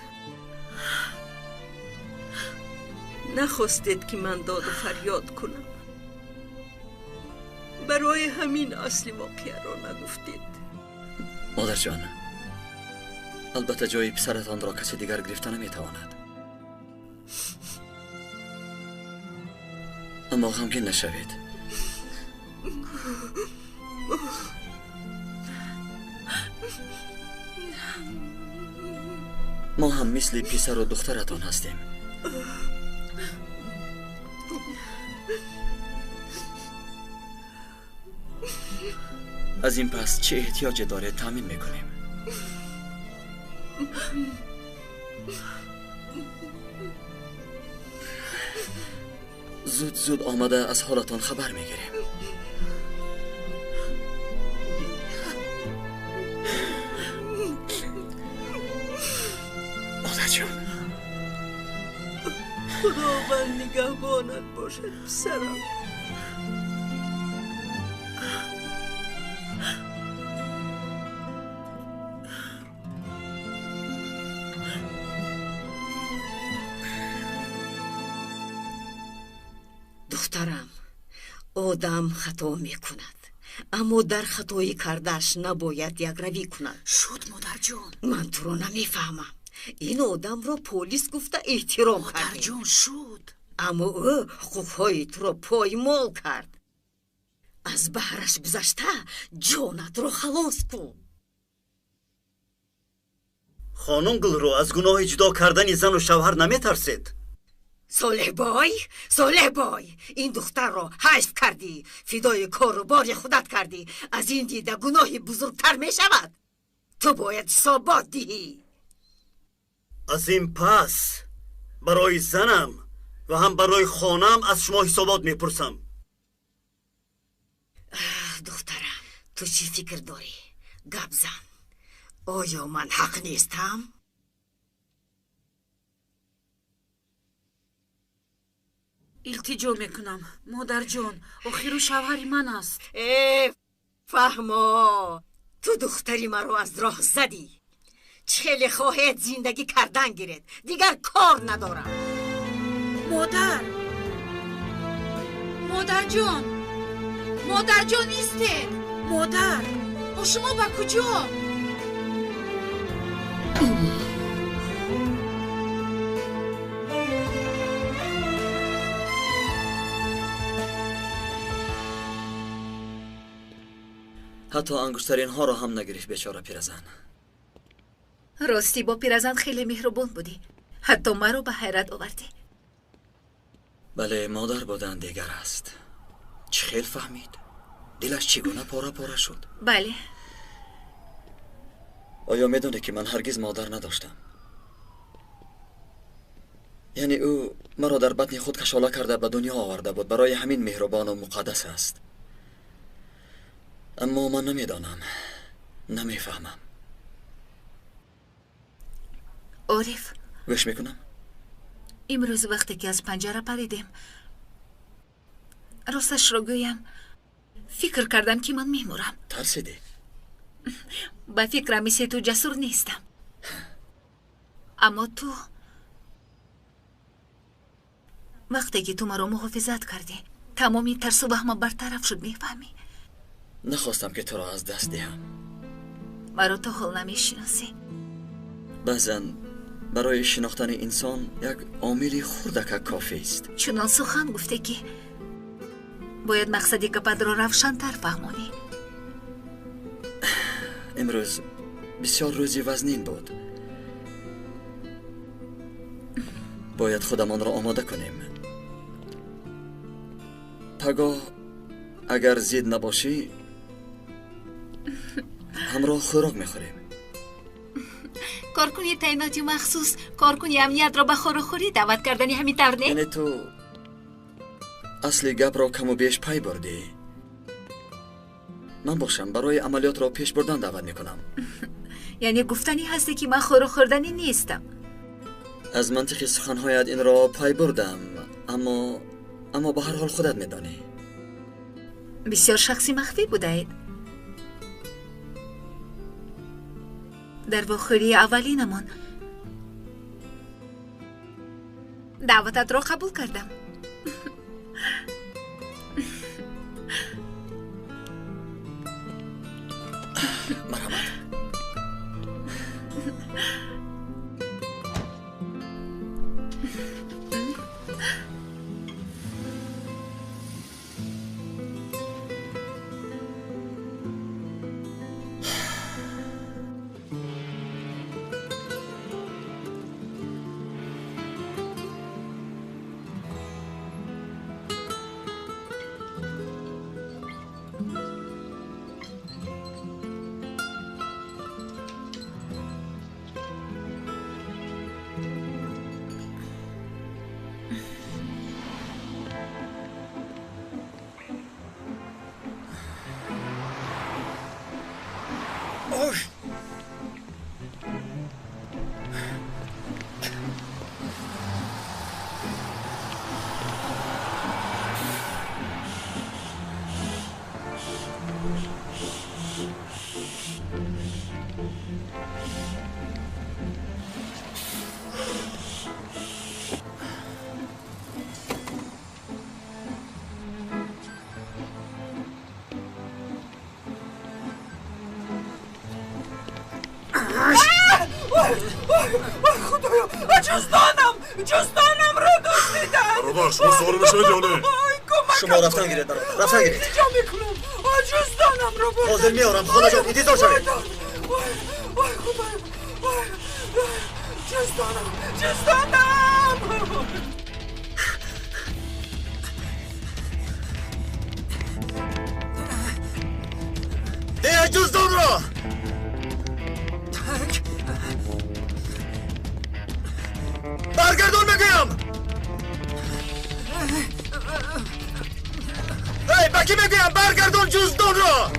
نخواستید که من داد و فریاد کنم. برای همین اصل واقعه را نگفتید. مادر جان، البته جای پسرتان را کسی دیگر گرفته نمیتواند، اما غمگین نشوید. ما هم مثل پسر و دخترتان هستیم. از این پس چه احتیاج داره تامین میکنیم. زود آمده از حالتان خبر میگیریم. مادر جان، خداوند نگهبانت باشد پسرم. دخترم، آدم خطا میکند، اما در خطایی کردش نباید یک روی کند. شد مادر جان. من تو رو نمیفهمم. این آدم را پلیس گفته احترام کرد. مادر جان شد، اما او حقوقهای تو را پایمال کرد. از بهرش گذشته جانت رو خلاص کن. خانم گلرو از گناه جدا کردن زن و شوهر نمیترسید؟ صالح بای این دختر رو حیف کردی، فدای کار و بار خودت کردی. از این دیده گناهی بزرگتر می شود. تو باید ثبات دهی. از این پس برای زنم و هم برای خانم از شما حسابات میپرسم. دخترم تو چی فکر داری؟ گپ زن. آیا من حق نیستم؟ التجا میکنم مادر جان، آخر شوهر من است. فهما تو دختری مرا از راه زدی. چهل خواهد زندگی کردن گیرد، دیگر کار ندارم. مادر جان نیسته. مادر با شما با کجا؟ حتی انگشترین ها رو هم نگرفت بیچاره پیرزن. راستی با پیرزن خیلی مهربان بودی، حتی مرا به حیرت آوردی. بله مادر بودن دیگر است. چه خیل فهمید؟ دلش چگونه پاره پاره شد؟ بله. آیا میدونه که من هرگز مادر نداشتم؟ یعنی او مرا در بطن خود کشاله کرده به دنیا آورده بود، برای همین مهربان و مقدس است. اما من نمیدانم، نمیفهمم. عارف گوش میکنم. امروز وقتی که از پنجره پریدیم، راستش را گویم فکر کردم که من میمورم. ترسیدی؟ با فکرم مثل تو جسور نیستم، اما تو وقتی که تو مرا محافظت کردی تمامی ترس و وهم برطرف شد. میفهمی؟ نخواستم که تو را از دست دهم. مرا تا حال نمیشناسی. بعضا برای شناختن انسان یک عامل خردک کافی است. چنان سخن گفته که باید مقصدی که پد را روشن‌تر فهمانی. امروز بسیار روزی وزنین بود. باید خودمان را آماده کنیم. پگاه اگر زید نباشی همراه خوراک میخوریم. کارکنی تعیناتی مخصوص کارکنی امنیت را به خوراخوری دعوت کردنی همین طور نه؟ یعنی تو اصلی گپ را کم و بیش پی بردی. من باشم برای عملیات را پیش بردن دعوت میکنم. یعنی گفتنی هستی که من خوراخوردنی نیستم. از منطق سخنهایت این را پی بردم، اما به هر حال خودت میدانی. بسیار شخصی مخفی بودید. در واخوری اولینمان دعوتت را قبول کردم. مرحمت. خدایا جستانم رو دزدیدن. بابا شما سوار نشد یا نه؟ شما رفتن گیرید برادر، رفتن گیرید. التجا میکنم جزدانم رو بردن. حاضر میارم خدا جان انتظار شوید. وای خدایم، وای جزدانم. ده جزدان را برگردون بگویم. ای بکی بگویم برگردون جزدان را.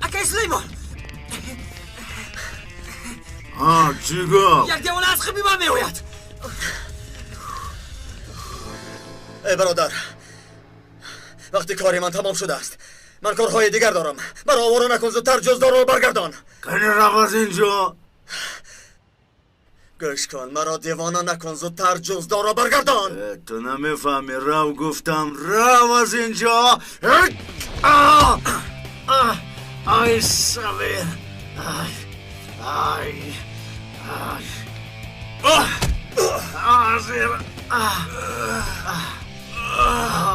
اکای سلیمان جیگا یک دیوان از خیلی من میوید. ای برادر وقتی کاری من تمام شده است من کارهای دیگر دارم. مرا آوارو نکن زودتر جزدان را برگردان. کنی رو از اینجا گوش کن مرا دیوانه نکن زودتر جزدان را برگردان. تو نمیفهمی رو گفتم رو از اینجا. آی سویر آی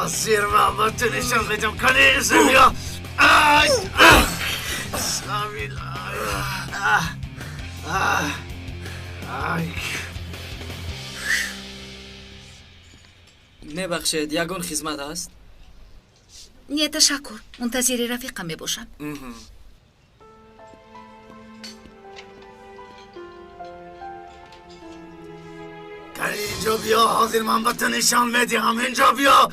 زیر محمد تو نشان میدم کنی سویر سویر میبخشید یگون خدمت است؟ نه تشکر منتظر رفیقم میباشم. کنی اینجا بیا حاضر محمد تو نشان میدم اینجا بیا.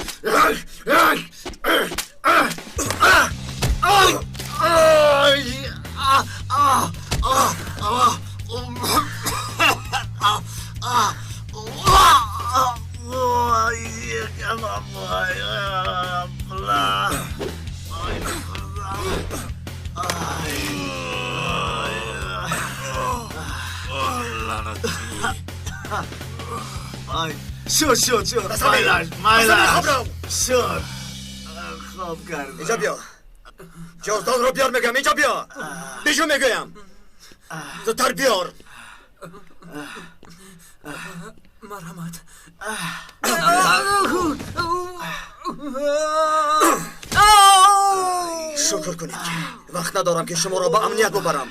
شد شد خواب کرد. اینجا بیا جزدان رو بیار میگم. اینجا بیا بیشو میگویم زودتر بیار. مرحمت. شکر کنید وقت ندارم که شما را با امنیت ببرم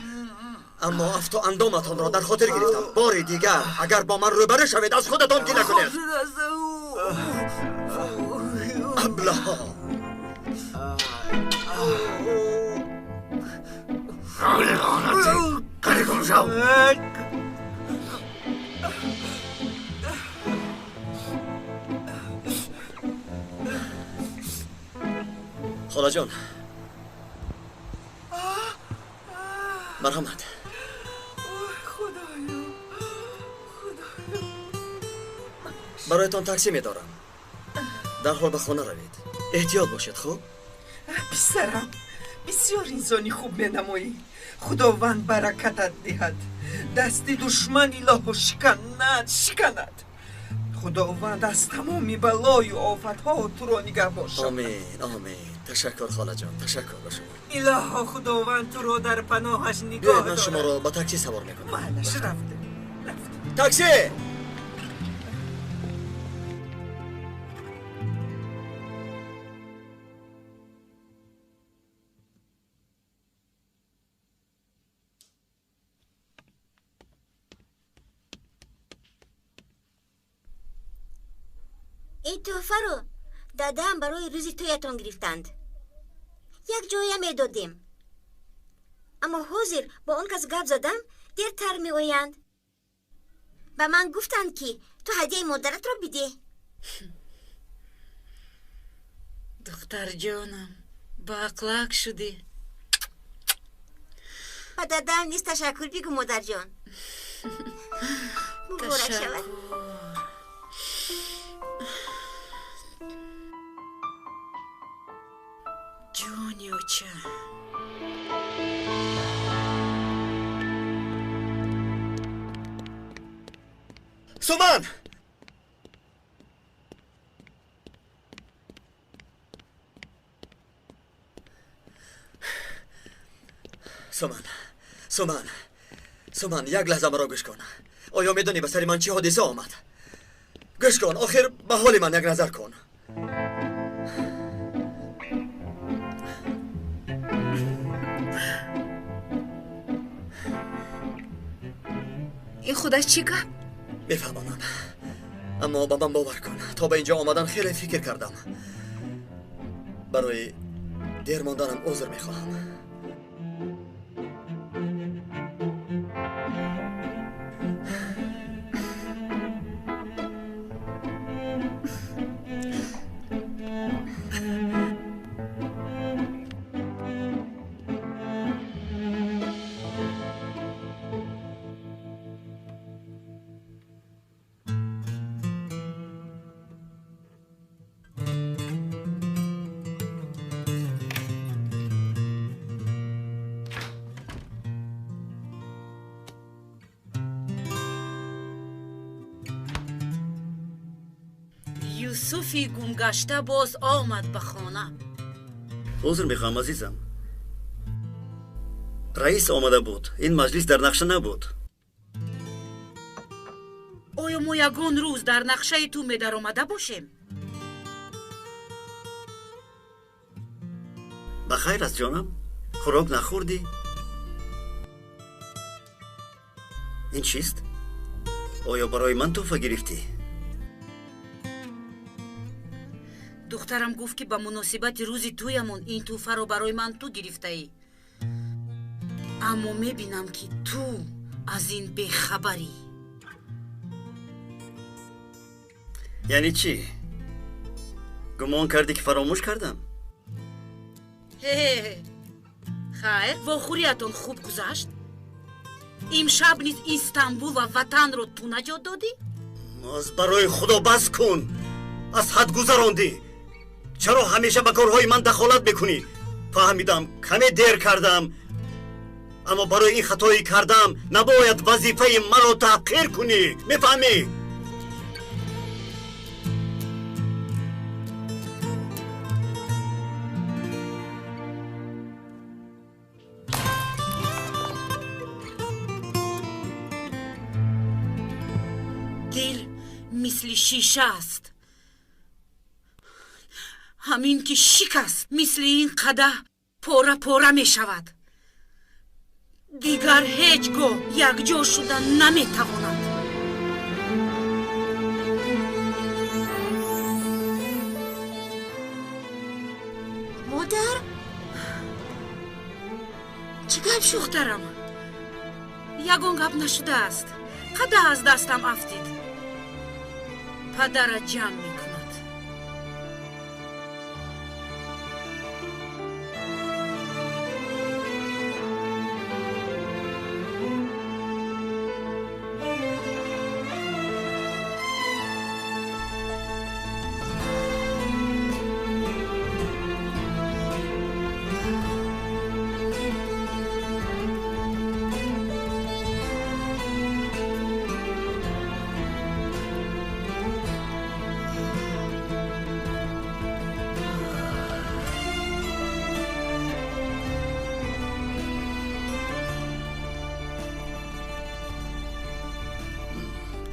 اما افت و اندامتان را در خاطر گرفتم. باری دیگر اگر با من روبرو شوید از خودتان گیله کنید. ابله کنی کن شو. خاله جان مرحمت. برایتان تاکسی میدارم. در حال به خانه روید. احتیاط باشید. خوب پسرم بسیار انسانی خوب مینمایی. خداوند برکتت دهد. دستی دشمن الهو شکند. خداوند از تمامی بلای و آفت‌ها تو را نگه باشد. آمین. تشکر خاله جان. تشکر به شما. الها خداوند تو را در پناهش نگاه دارد. من شما را با تاکسی سوار میکنم. مالش رفته. تاکسی. این تحفه رو دادم برای روزی تویتان گرفتند. یک جایم میدادیم اما حاضر با اون کس گپ زدم دیرتر می آیند. به من گفتند که تو هدیه مادرت را بده. دختر جانم با اخلاق شدی. و دادم نیست تشکر بگو مادر جان. مبارک شود. جونی اوچه سومن سومن یک لحظه مرا گوش کن. آیا میدونی به سر من چه حادثه آمد؟ گوش کن، آخر به حال من یک نظر کن. این خودش چی گفت؟ میفهمم، اما به من باور کن تا به اینجا آمدن خیلی فکر کردم. برای دیر ماندنم عذر میخواهم. یوسفی گمگشته باز آمد به خانه. عذر میخوام عزیزم، رئیس آمده بود، این مجلس در نقشه نبود. آیا ما یگان روز در نقشه تو می در آمده باشیم؟ بخیر است جانم، خوراک نخوردی؟ این چیست؟ آیا برای من تحفه گرفتی؟ دخترم گفت که به مناسبت روز تویمون این توفه رو برای من تو گرفته ای. اما میبینم که تو از این بیخبری. یعنی چی؟ گمان کردی که فراموش کردم؟ خیر، واخوریتون خوب گذشت؟ امشب نیز استانبول و وطن رو تو نجات دادی؟ از برای خدا بس کن، از حد گذراندی. چرا همیشه به کارهای من دخالت میکنی؟ فهمیدم کمی دیر کردم، اما برای این خطایی کردم نباید وظیفه من رو تحقیر کنی، میفهمی؟ دل مثل شیشه است، همین که شکست مثل این قدح پاره پاره می شود. دیگر هیچگاه یک جا شدن نمی تواند. مادر؟ چی گپ شد؟ دخترم، یگان گپ نشده است. قدح از دستم افتید. پدر جمع می کند.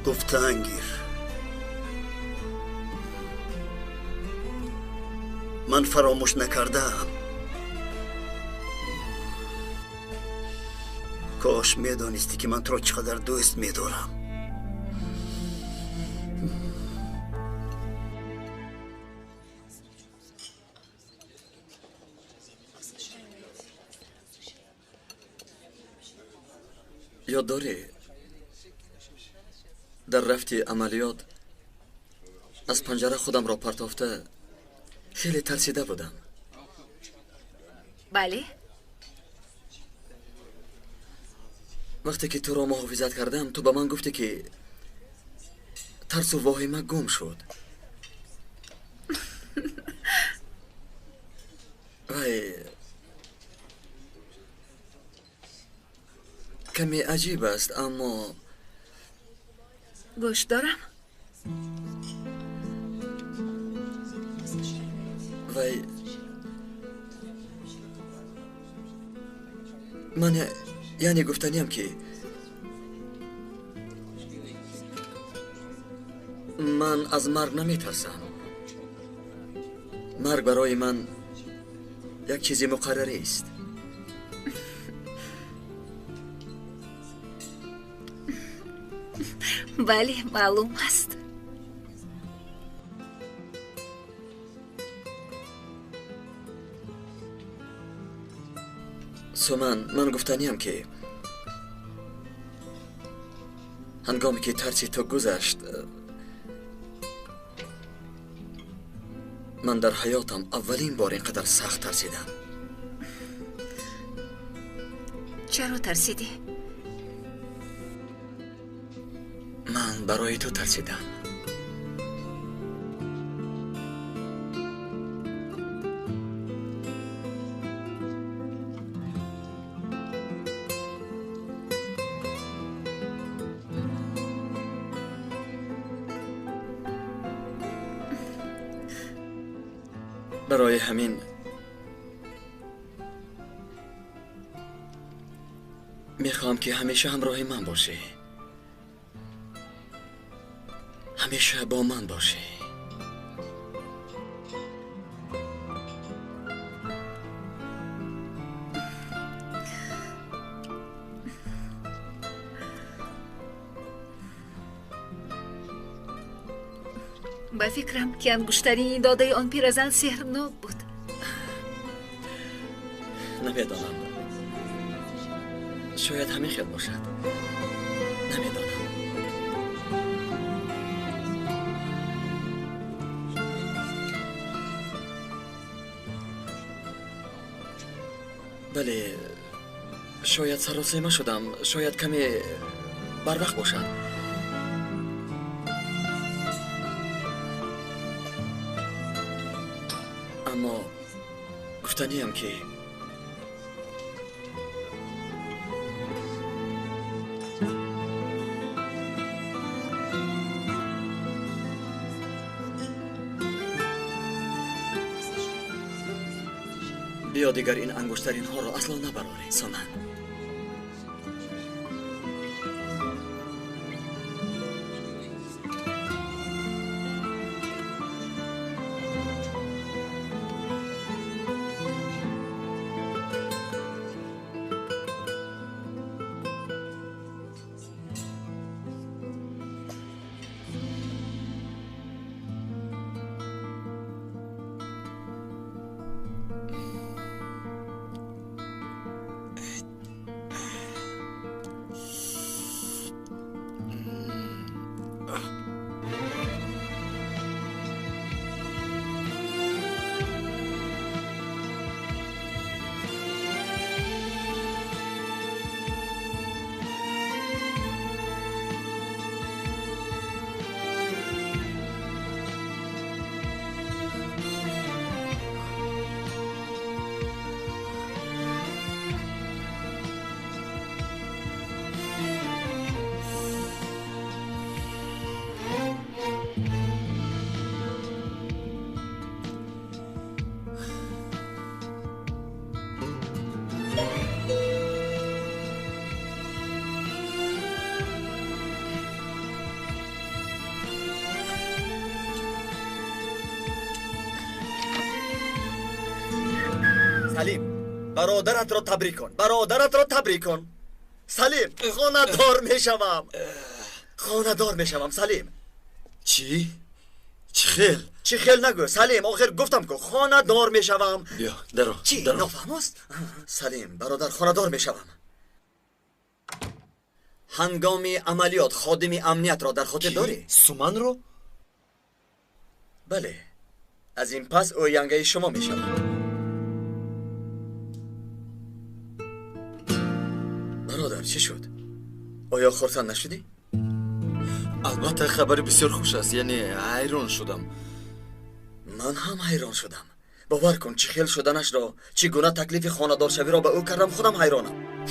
گفتن گیر. من فراموش نکردم. کاش میدانستی که من تو را چقدر دوست میدارم. یاد داری در رفتی عملیات از پنجره خودم را پرتافته خیلی ترسیده بودم. بله. وقتی که تو را محافظت کردم تو به من گفتی که ترس و واهمه گم شد. وای کمی عجیب است، اما گوش دارم. وای من یعنی گفتنیم که من از مرگ نمیترسم. مرگ برای من یک چیزی مقرری است. بله معلوم است. سومن من گفتنیم که هنگامی که ترسی تو گذشت من در حیاتم اولین بار اینقدر سخت ترسیدم. چرا ترسیدی؟ من برای تو ترسیدم. برای همین میخوام که همیشه همراه من باشی. همیشه با من باشی. با فکرم که انگشترین داده آن پیرزن سحرناک بود. نمیدانم، شاید همین خیال باشد. نمیدانم. بله شاید سراسیمه شدم، شاید کمی بر وقت باشد. اما گفتنیم که بیا دیگر این انگشترین ها را اصلا نبراری سمن. سلیم برادرت را تبریک کن، برادرت را تبریک کن. سلیم خانه‌دار میشوم، خانه‌دار میشوم سلیم. چی؟ چی خیل؟ چی خیل نگو سلیم، آخر گفتم که خانه‌دار میشوم. بیا درو. چی نفهم است؟ سلیم برادر خانه‌دار میشوم. هنگامی عملیات خادمی امنیت را در خاطر داری؟ سومن رو؟ بله از این پس او ینگه شما میشوم. برادر چی شد؟ آیا خرسند نشدی؟ البته خبری بسیار خوش است، یعنی حیران شدم. من هم حیران شدم. باور کن چی خیل شدنش را، چگونه تکلیف خانه‌دار شوی را به او کردم، خودم حیرانم.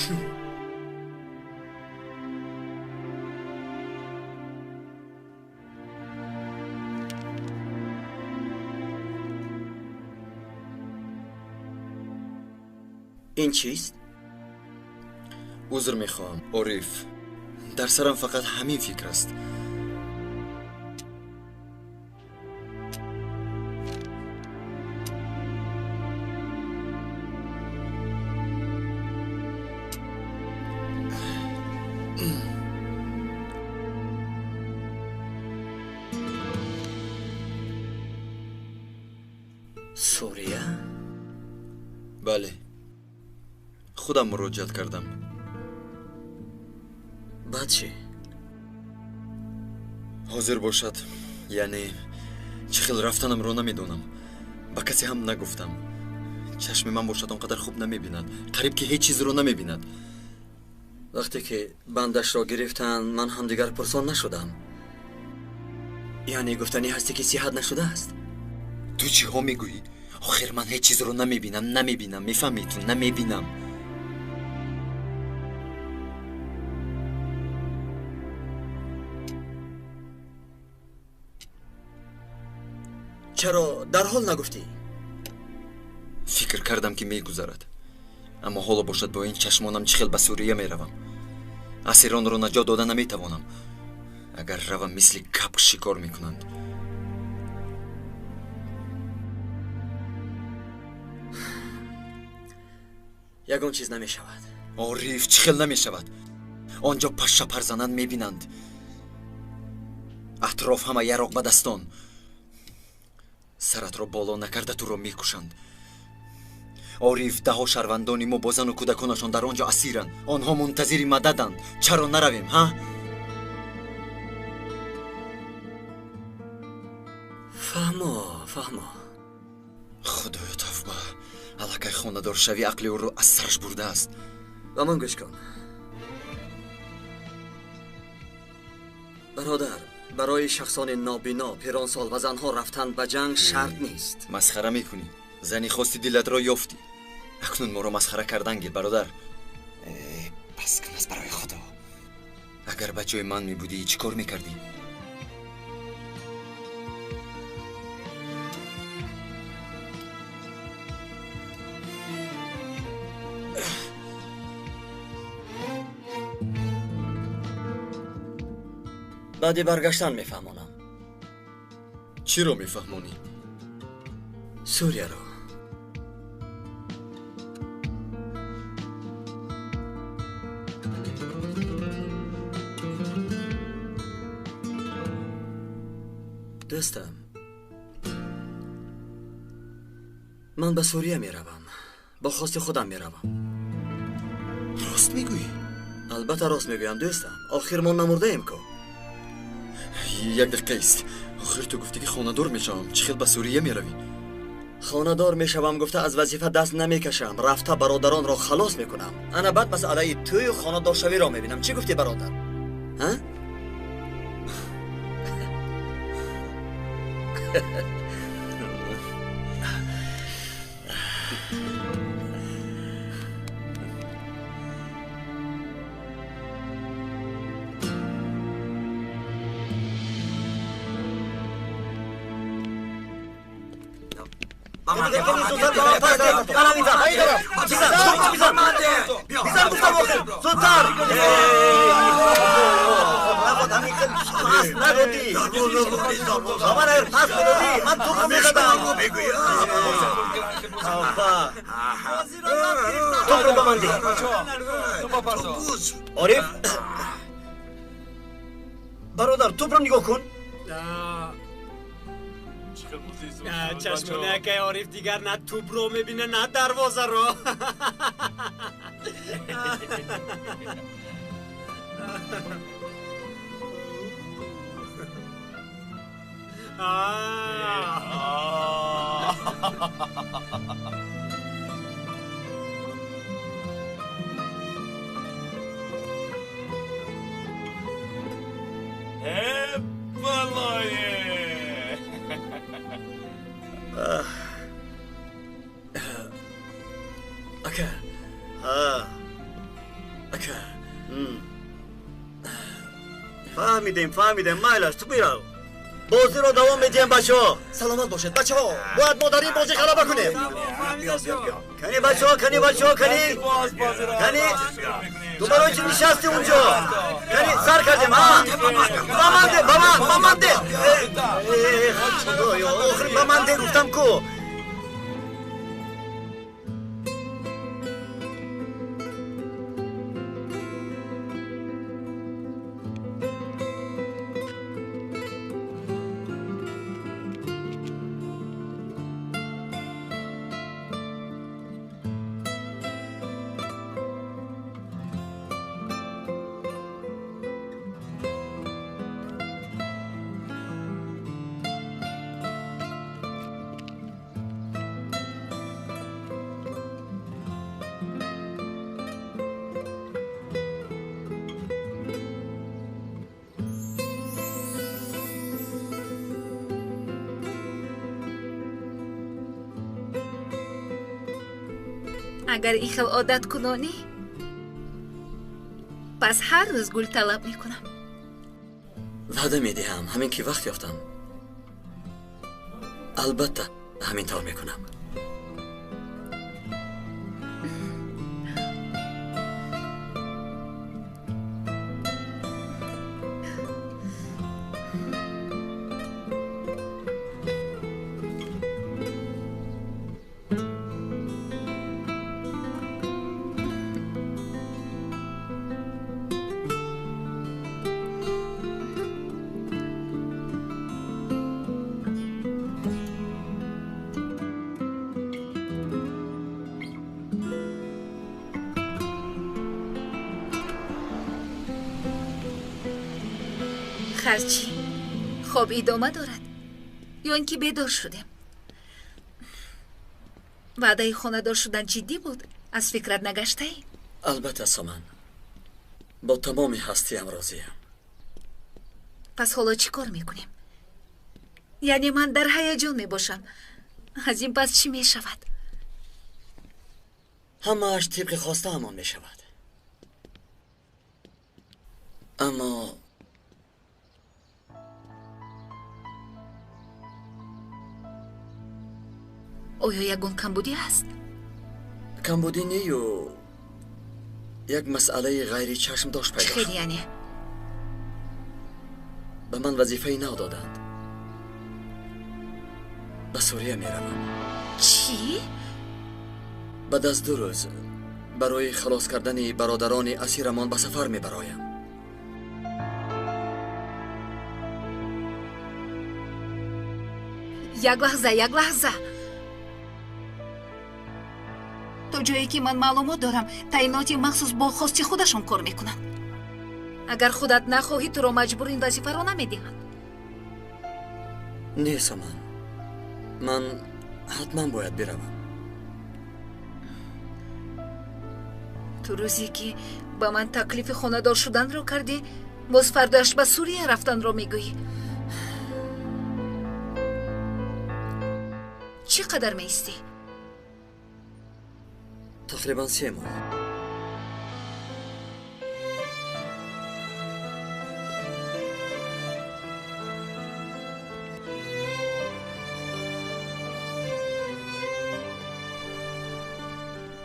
این چیست؟ عذر میخواهم عارف، در سرم فقط همین فکر است. سوریه؟ بله، خودم مراجعت کردم. بعد چی؟ حاضر باشد، یعنی چه خیلی رفتنم رو نمیدونم. با کسی هم نگفتم. چشم من باشد اونقدر خوب نمیبیند، قریب که هیچ چیز رو نمیبیند. وقتی که بندش را گرفتن من هم دیگر پرسان نشدم. یعنی گفتنی هستی که صحت نشده است؟ تو چی ها میگویی؟ آخر من هیچ چیز رو نمیبینم. میفهمی تو؟ نمیبینم. چرا در حال نگفتی؟ فکر کردم که میگذرد، اما حالا باشد با این چشمانم چخیل به سوریه میروم. اسیران رو نجات داده نمیتوانم. اگر روم مثل کپک شکار میکنند. یگان چیز نمیشود. عارف، چخیل نمیشود. آنجا پشه پرزنند میبینند. اطراف همه یراق به دستان. سرت را بالا نکرده تو را میکشند. عارف، ده شهروندان ما با زن و کودکانشان در آنجا اسیرند. آنها منتظر مددند. چرا نرویم ها؟ فهمو خدایا توبه. الکی خانه دار شوی عقل او رو از سرش برده است. و من گوش کن برادر، برای شخصان نابینا پیرانسال و زنها رفتن به جنگ شرط نیست. مسخره میکنی؟ زنی خواستی دلت را یافتی. اکنون ما را مسخره کردن گیر برادر. بس کن از برای خدا. اگر به جای من میبودی چی کار میکردی؟ بعدی برگشتن میفهمانم. چی رو میفهمانی؟ سوریه رو. دوستم، من به سوریه میروم. با خواست خودم میروم. راست میگویی؟ البته راست میگویم دوستم. آخر ما نمرده ایم که. یک دقیقه است. آخر تو گفتی که خانه‌دار میشم. چه خیلی به سوریه میروی؟ خانه‌دار میشوم گفته از وظیفه دست نمیکشم. رفته برادران را خلاص میکنم. انا بعد مسئله توی خانه‌دار شوی را میبینم. چی گفتی برادر؟ ها؟ عارف برادر توپ رو نگاه کن. چشمونه که عارف دیگر نه توپ رو میبینه نه دروازه رو. اکا فهمیدیم مایل است. تو بیرو بازی رو دوام میدیم بچه‌ها. سلامت باشید بچه‌ها. باید ما در این بازی غلبه کنیم. کنی بچه‌ها، کنی بچه‌ها، کنی. کنی. تو برای چی نشستی اونجا؟ کنی سر کردیم ها. بمانده. خدایا آخر بمانده گفتم کو. اگر این خیلی عادت کنانی پس هر روز گل طلب میکنم. وعده میدهم همین که وقت یافتم البته همین طور میکنم. خرچی خواب ادامه دارد یا اینکه بیدار شدیم؟ وعده خانه دار شدن جدی بود؟ از فکرت نگشته ای؟ البته سامان با تمام هستیم راضیم. پس حالا چی کار میکنیم؟ یعنی من در هیجان میباشم. از این پس چی میشود؟ همه‌اش طبق خواسته همان میشود. اما آیا یگون کمبودی هست؟ کمبودی نیو یک مسئله غیری چشم داشت پیدا شد. خیلی یعنی؟ به من وظیفه نو دادند. به سوریه میروم. چی؟ بعد از 2 روز برای خلاص کردن برادران اسیرمان به سفر میبرایم. یک لحظه تو جایی که من معلومات دارم تعییناتی مخصوص با خواستی خودشون کار میکنن. اگر خودت نخواهی تو رو مجبور این وظیفه رو نمیدهند. نیست من حتما باید بروم. تو روزی که با من تکلیف خانه دار شدن رو کردی باز فرداش به سوریه رفتن رو میگویی. چقدر میستی؟ تقریبا 3 ماه.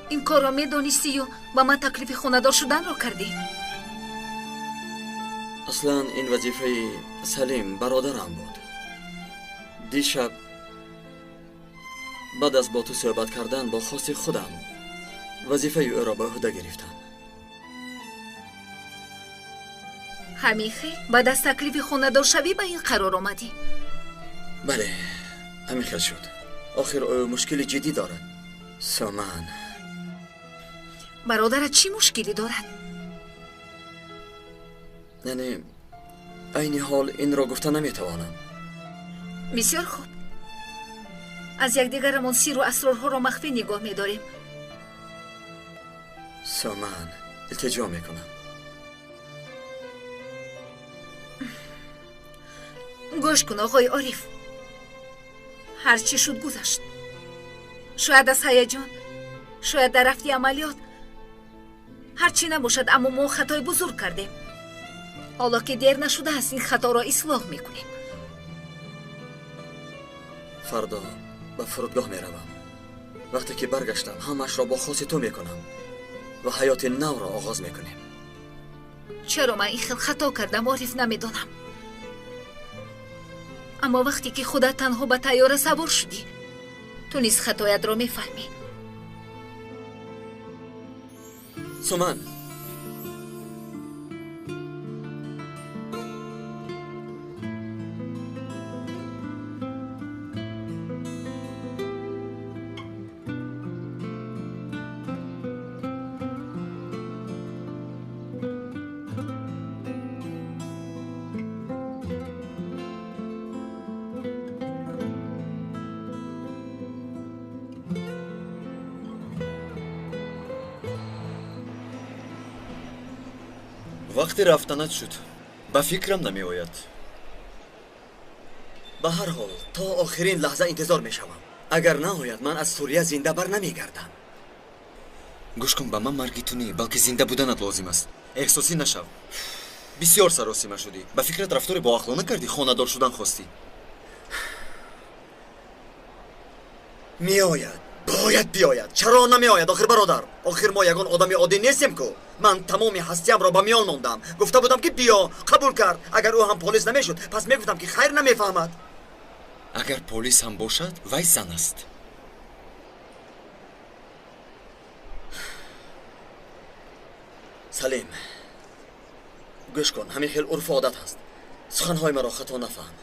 این کار را میدانستی و با من تکلیف خانه دار شدن رو کردی؟ اصلا این وظیفه سلیم برادرم بود. دیشب بعد از با تو صحبت کردن با خواست خودم وظیفه او را به عهده گرفتم. همیخه بعد از تکلیف خانه دار شوی به این قرار آمدی؟ بله همیخه شد. آخر او مشکل جدی دارد. سامان برادرت چی مشکلی دارد؟ یعنی عین حال این را گفته نمیتوانم. بسیار خوب. از یکدیگرمان سیر و اسرارها را مخفی نگاه می‌داریم. سامان التجا میکنم. گوش کن آقای عارف. هر چی شد گذشت. شاید از هیجان، شاید در رفتی عملیات، هر چی نباشد اما ما خطای بزرگ کردیم. حالا که دیر نشده است این خطا را اصلاح میکنیم. فردا به فرودگاه میروم. وقتی که برگشتم همش را با خاص تو میکنم و حیات نو را آغاز میکنیم. چرا من این خیلی خطا کردم عارف نمیدونم. اما وقتی که خودت تنها به طیاره سوار شدی تو نیز خطایت را میفهمی. سومن وقتی رفتنت شد به فکرم نمی آید. به هر حال تا آخرین لحظه انتظار می شوم. اگر نهایت من از سوریه زنده بر نمی گردم. گوش کن، به من مرگی تو نی بلکه زنده بودنت لازم است. احساسی نشو. بسیار سراسیمه شدی. به فکرت رفتار با اخلاق نکردی، خانه‌دار شدن خواستی. می آید، باید بیاید. چرا نمی آید آخر برادر؟ آخر ما یگان آدمی عادی نیستیم که. من تمام هستیم را به میان ماندم. گفته بودم که بیا، قبول کرد. اگر او هم پلیس نمیشد پس میگفتم که خیر نمیفهمد. اگر پلیس هم باشد وای زن است. سلیم گوش کن، همین خیلی عرف عادت هست. سخنهای مرا خطا نفهم.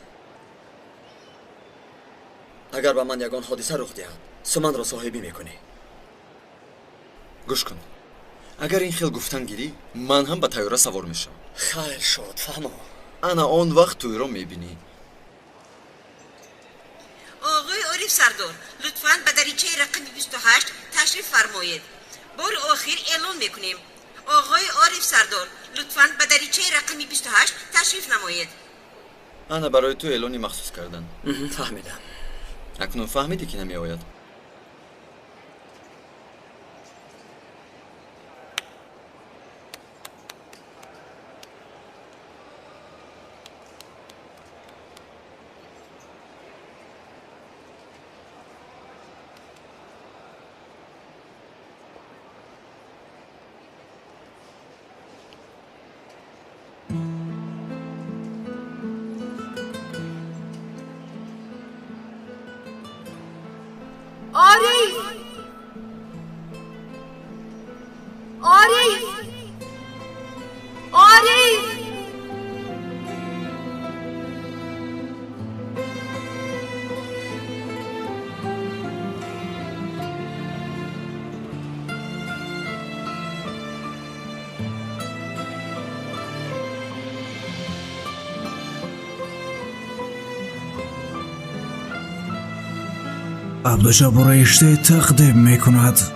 اگر به من یگان حادثه رخ دهد سومن را صاحبی میکنی. گوش کن، اگر این خیل گفتن گیری من هم به طیاره سوار میشم. خیر شد، فهمم. انا آن وقت توی را میبینی. آقای عارف سردار، لطفاً به دریچه رقم 28 تشریف فرمایید. بار آخر اعلان میکنیم. آقای عارف سردار، لطفاً به دریچه رقم 28 تشریف نمایید. انا برای تو اعلانی مخصوص کردن. فهمیدم. اکنون فهمیدی که نمی آید. عبدالجبار رشته تقدیم میکند.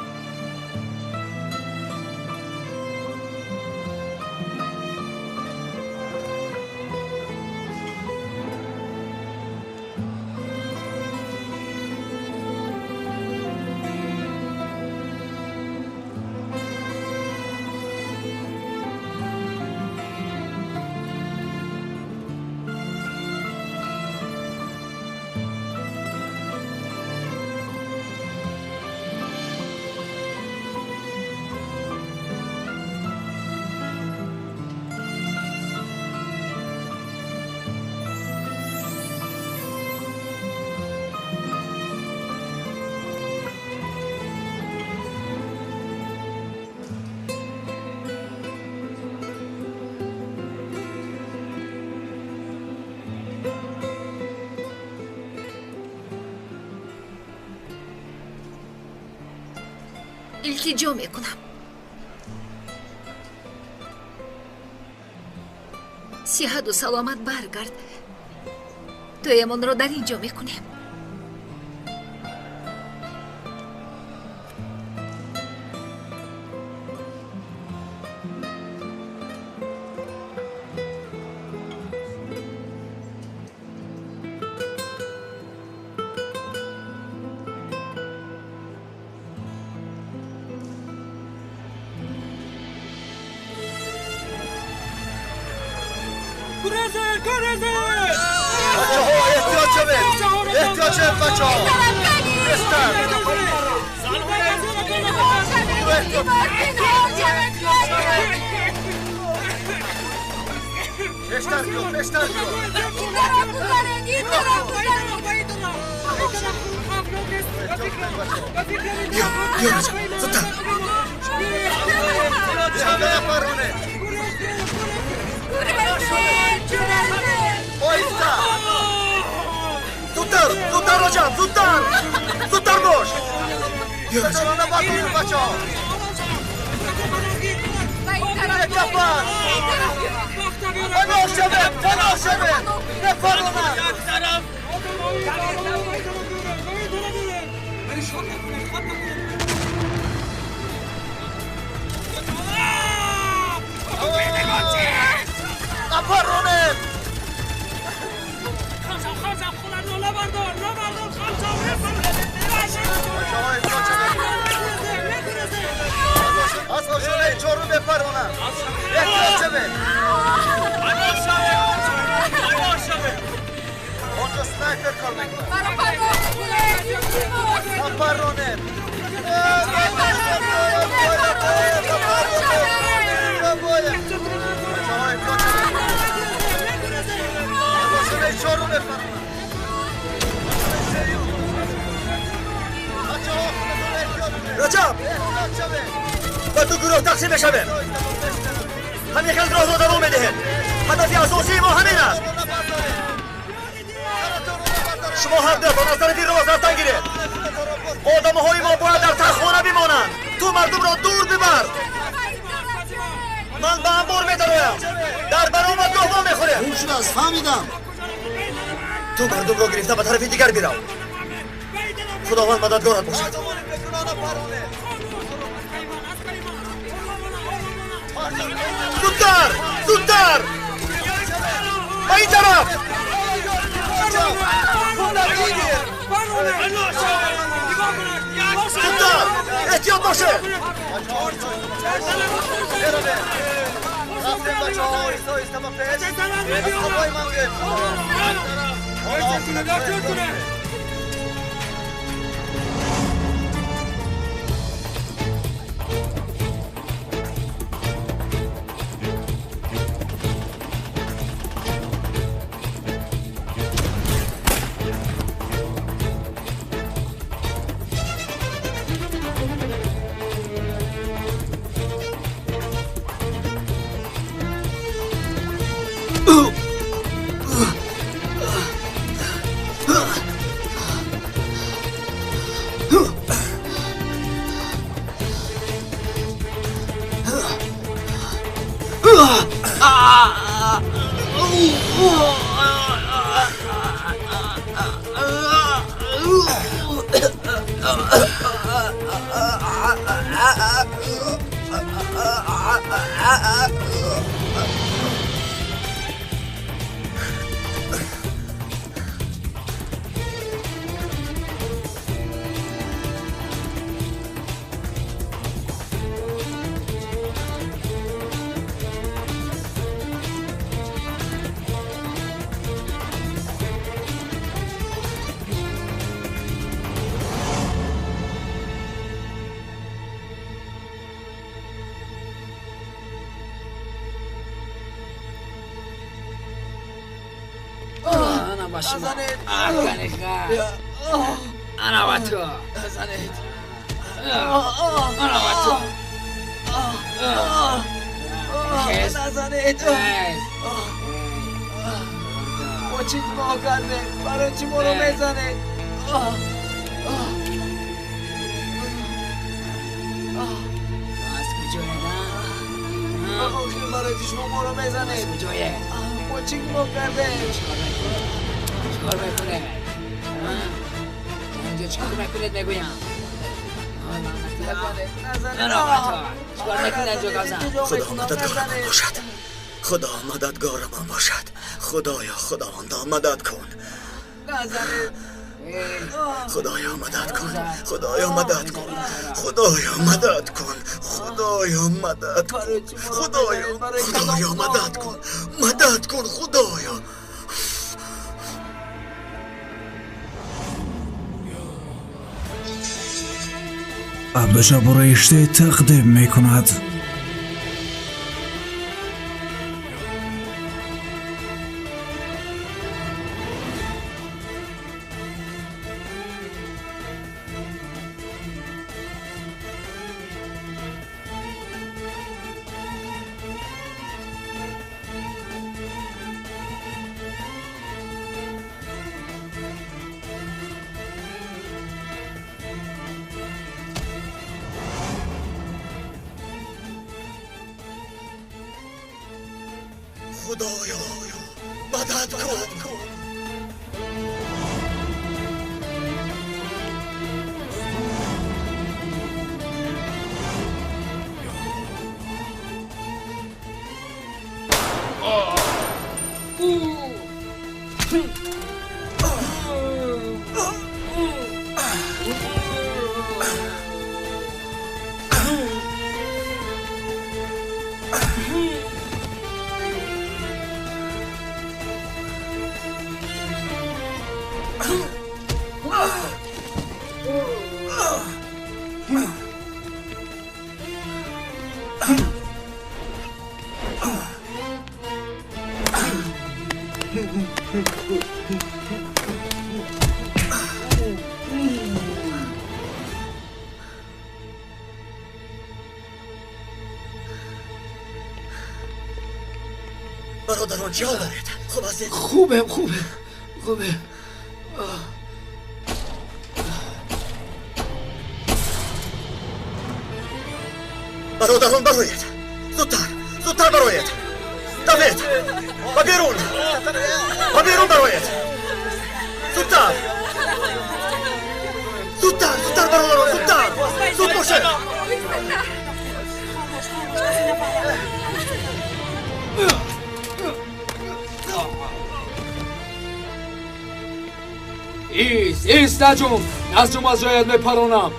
التجا میکنم صحت و سلامت برگرد. تویمان را در اینجا میکنیم. واجب بچه بستر بستر بیا زودتر زودتر راجب زودتر باش چورو بپرونم اونجا سنایپر کار میکنه بپرونه چورو بپرونم رجب و دو گروه تقسیم بشویم همین خیلی راه رو دوام بدهیم هدف اساسی ما همین است شما هر دفعه از طرفی راز رفتن گیرید آدمهای ما باید در تخانه بمانند تو مردم را دور ببر من به انبار میدرویم در برآمد دوام میخوریم اون شده است فهمیدم تو مردم را گرفته به طرف دیگر بیرو خداوند مددگارت باشد زودتر به این طرف زودتر احتیاط باشه رفتیم بچه ها ایستا ایستا با پیش از خبای من گرد أنا واتو زنيت أنا واتو أنا زنيت وچی ما کرده برای چی ما رو میزنه از کجایه نه آخر برای چی شما ما رو میزنه از کجایه وچی ما کرده چکار میکنه اینجا چکار میکنید میگویم خدا مددگار من باشد خدا مددگار من باشد خدایا خداوند مدد کن خدایا مدد کن خدایا مدد کن خدایا مدد کن خدایا مدد کن خدایا مدد کن مدد کن خدایا عبدالجبار رشته تقدیم میکند. خدایا مدد کن. برادران چه دارید؟ خوب هستید؟ خوبه برادران برایید، زودتر برایید. دوید و بیرون برایید. زودتر برادران، زود باشید. ایست نجوم، نجوم از جایت میپرونم.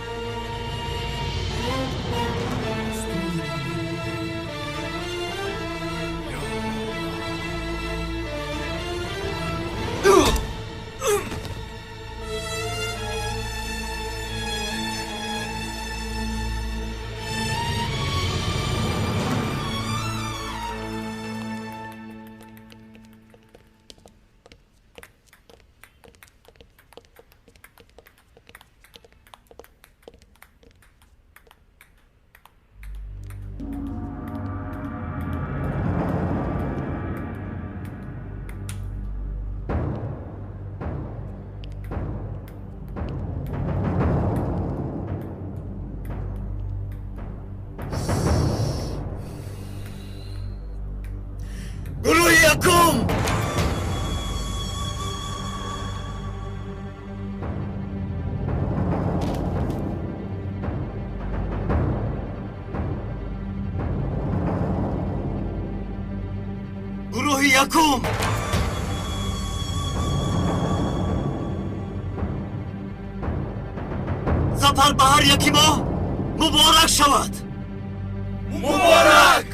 گروه یکم سفر به هر یکی ما مبارک شود. مبارک.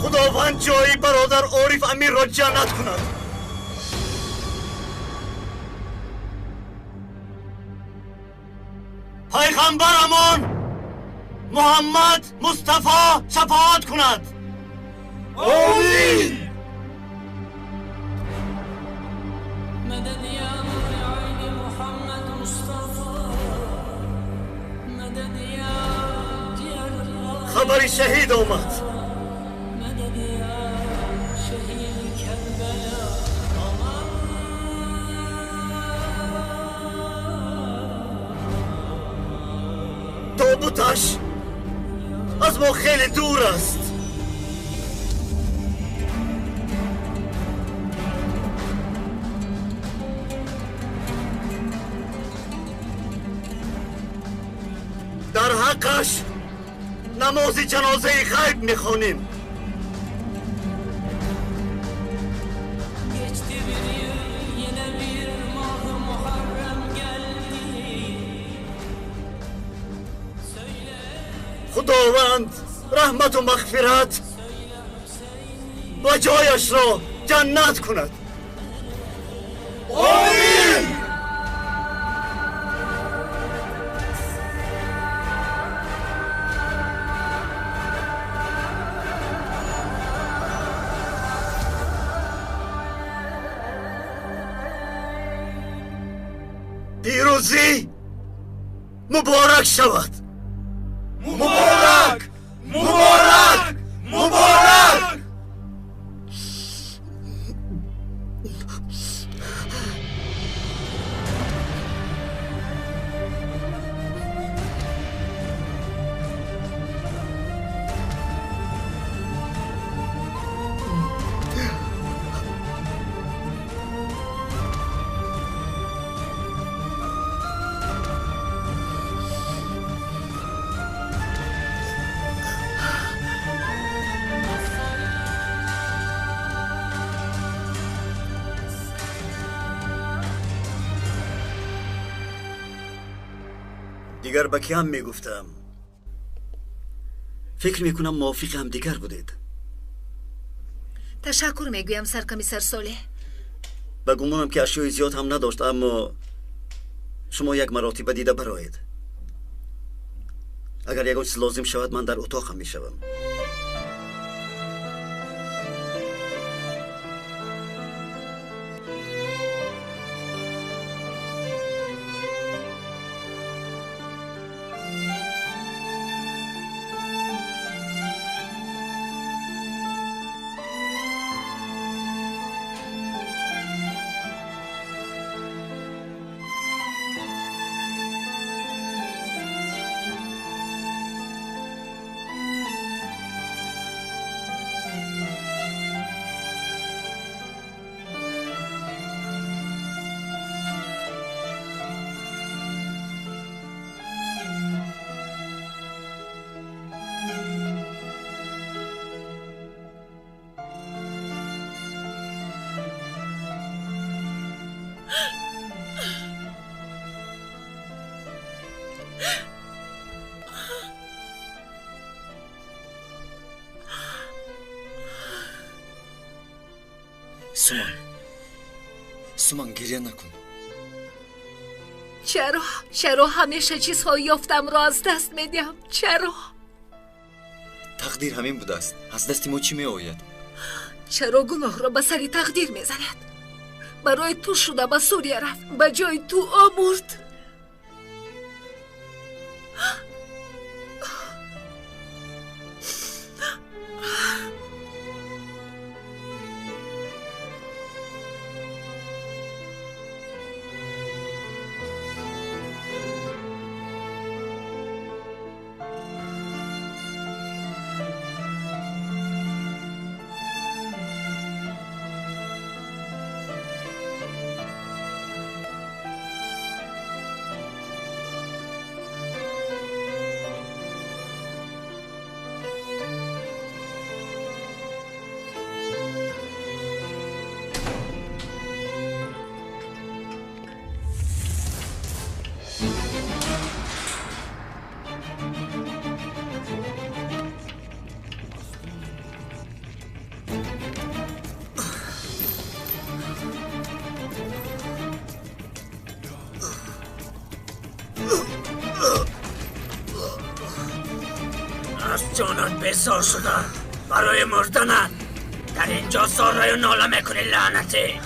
خداوند جایی برادر عارف امیر را جنت کند. پیغمبرمان محمد مصطفی شفاعت کند. آمین. خبری شهید آمد. تابوتش از ما خیلی دور است. در حقش نماز جنازه غیب میخوانیم. خداوند رحمت و مغفرت و جایش را جنت کند. آمین. پیروزی مبارک شود. مبارک مبارک مبارک. دیگر با کیم میگفتم؟ فکر میکنم موافق هم دیگر بودید. تشکر میگویم سرکمیسر صالح. به گمانم که اشیای زیاد هم نداشت، اما شما یک مراتب دیده برایید. اگر یک چیز لازم شود من در اتاقم میشوم. سومان گریه نکن. چرا همیشه چیزهایی یافتم را از دست میدیم؟ چرا؟ تقدیر همین بوده است. از دست ما چی می آید؟ چرا گناه را به سری تقدیر میزند؟ برای تو شده به سوریه رفت، به جای تو آمرد. جانان بسار شدن برای مردنن. در اینجا سارای و ناله میکنی لعنتی.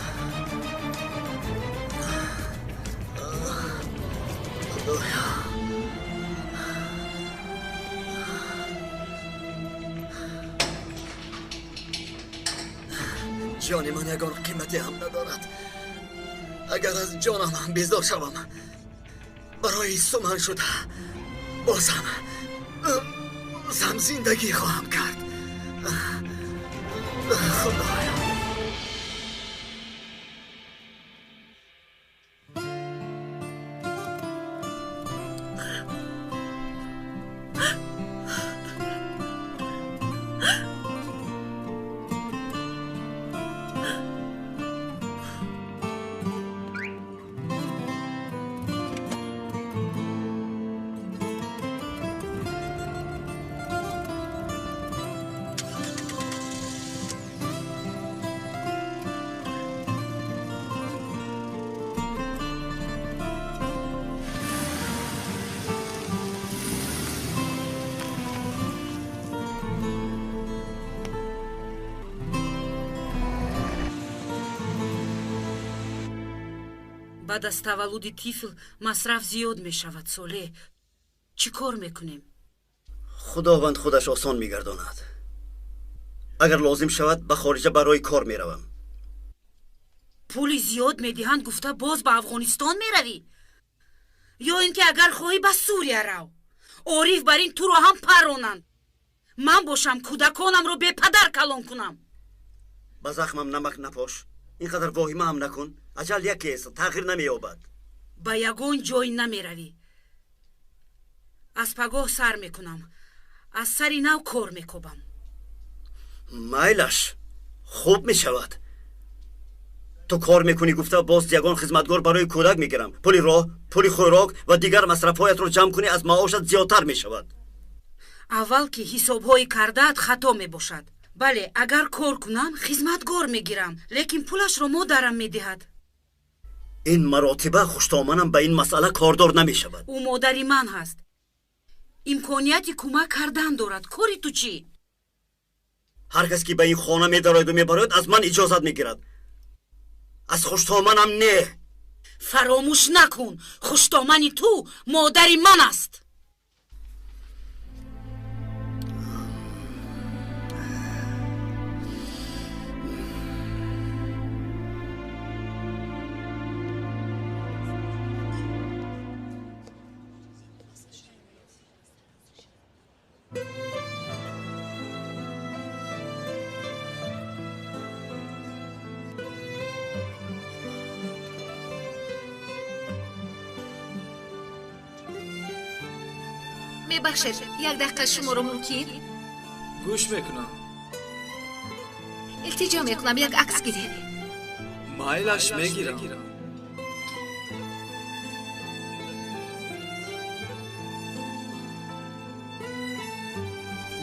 جان من یگان قیمتی هم ندارد. اگر از جانم هم بیزار شوم برای سومن شده بازم زندگی خواهم کرد. خدایا баъд аз таваллуди тифл масраф зиёд мешавад. солеҳ чӣ кор мекунем? худованд худаш осон мегардонад. агар лозим шавад ба хориҷа барои кор меравам. пули зиёд медиҳанд гуфта боз ба афғонистон меравӣ? ё ин ки агар хоҳӣ ба сурия рав. ориф бар ин туро ҳам паронанд. ман бошам кӯдаконамро бепадар калон кунам. ба захмам намак напош. ин қадар воҳима ҳам накун. аҷал якест, тағйир намеёбад. ба ягон ҷой намеравӣ. аз пагоҳ сар мекунам. аз сари нав кор мекобам. майлаш хуб мешавад. ту кор мекунӣ гуфта боз ягон хизматгор барои кӯдак мегирам. пули роҳ, пули хӯрок ва дигар масрафҳоятро ҷамъ кунӣ, аз маошат зиёдтар мешавад. аввал ки ҳисобҳои кардаат хато мебошад. бале, агар кор кунам хизматгор мегирам, лекин пулашро модарам медиҳад. ин маротиба хуштоманам ба ин масъала кордор намешавад. ӯ модари ман ҳаст. имконияти кӯмак кардан дорад. кори ту чӣ? ҳар кас ки ба ин хона медарояду мебарояд аз ман иҷозат мегирад. аз хуштоманам не. фаромӯш накун. хуштомани ту модари ман аст. мебахшед, як дақиқа шуморо мумкин? гӯш мекунам. илтиҷо мекунам, як акс гиред. майлаш мегирам.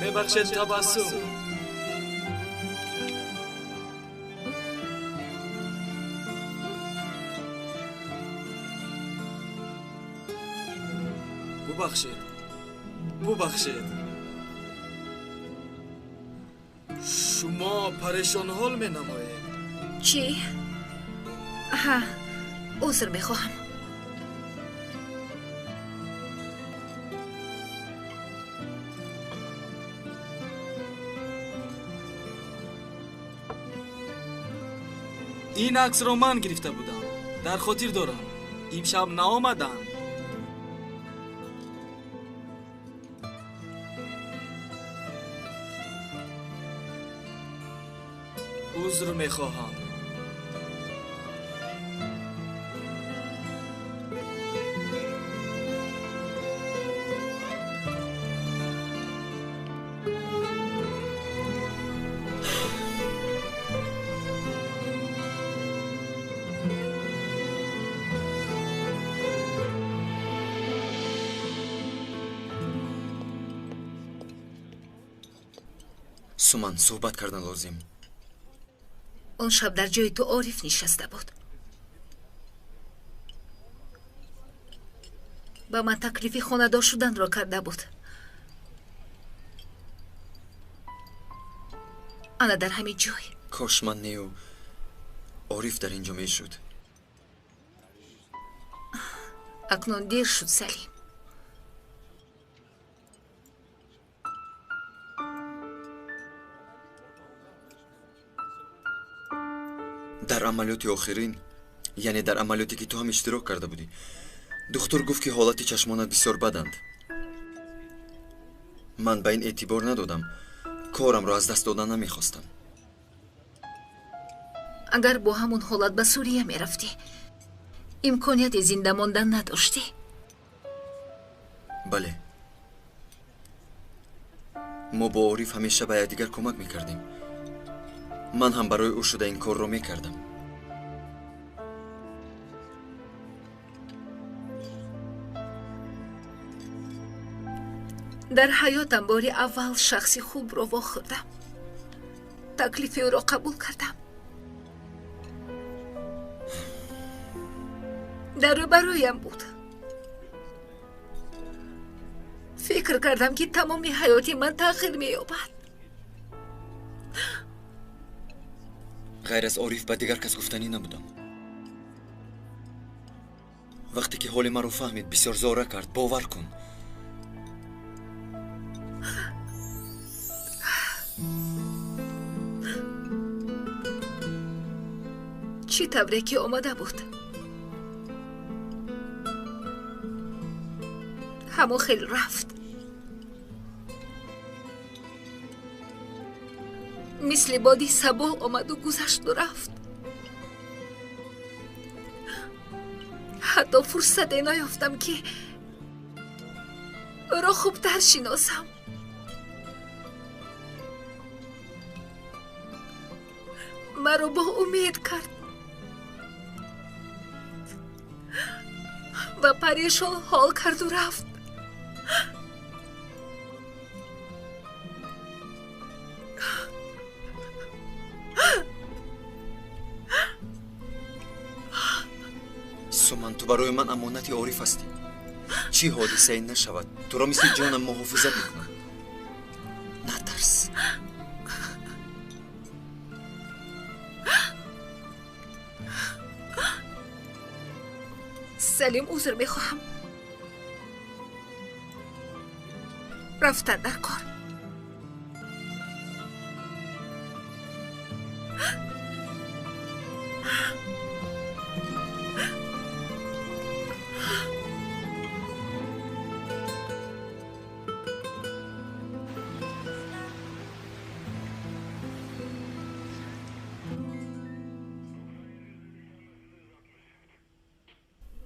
мебахшед табассум. бубахшед. бубахшед. шумо парешонҳол менамоед. чӣ? ҳа, узр мехоҳам. ин аксро ман гирифта будам. дар хотир дорам. имшаб наомаданд. узр мехоҳам. суман суҳбат кардан лозим. он шаб дар ҷои ту ориф нишаста буд. ба ман таклифи хонадор шуданро карда буд. ана дар ҳамин ҷой. кош ман неу ориф дар ин ҷо мешуд. акнун дер шуд салим. дар амалиёти охирин, яъне дар амалиёте ки ту ҳам иштирок карда будӣ, духтур гуфт ки ҳолати чашмонат бисёр баданд. ман ба ин эътибор надодам. корамро аз даст додан намехостам. агар бо ҳамун ҳолат ба сурия мерафтӣ, имконияти зинда мондан надоштӣ. бале, мо бо ориф ҳамеша ба якдигар кӯмак мекардем. ман ҳам барои ӯ шуда ин корро мекардам. дар ҳаётам бори аввал шахси хубро вохӯрдам. таклифи ӯро қабул кардам. дар рӯбарӯям буд. фикр кардам ки тамоми ҳаёти ман тағйир меёбад. ғайр аз ориф ба дигар кас гуфтанӣ набудам. وقتی که حال مرا فهمید بسیار زاره کرد. باور کن. چی تبریکی آمده بود؟ همو خیلی رفت. مثل بادی صبح آمد و گذشت و رفت. حتی فرصت نیافتم که را خوبتر شناسم. مرا با امید کرد و پریشان حال کرد و رفت. سومن، تو برای من امانتی عارف هستی. چی حادثه این نشود. تو را مثل جانم محافظت میکنم. نترس. سلیم، عذر میخواهم. رفتن در کار.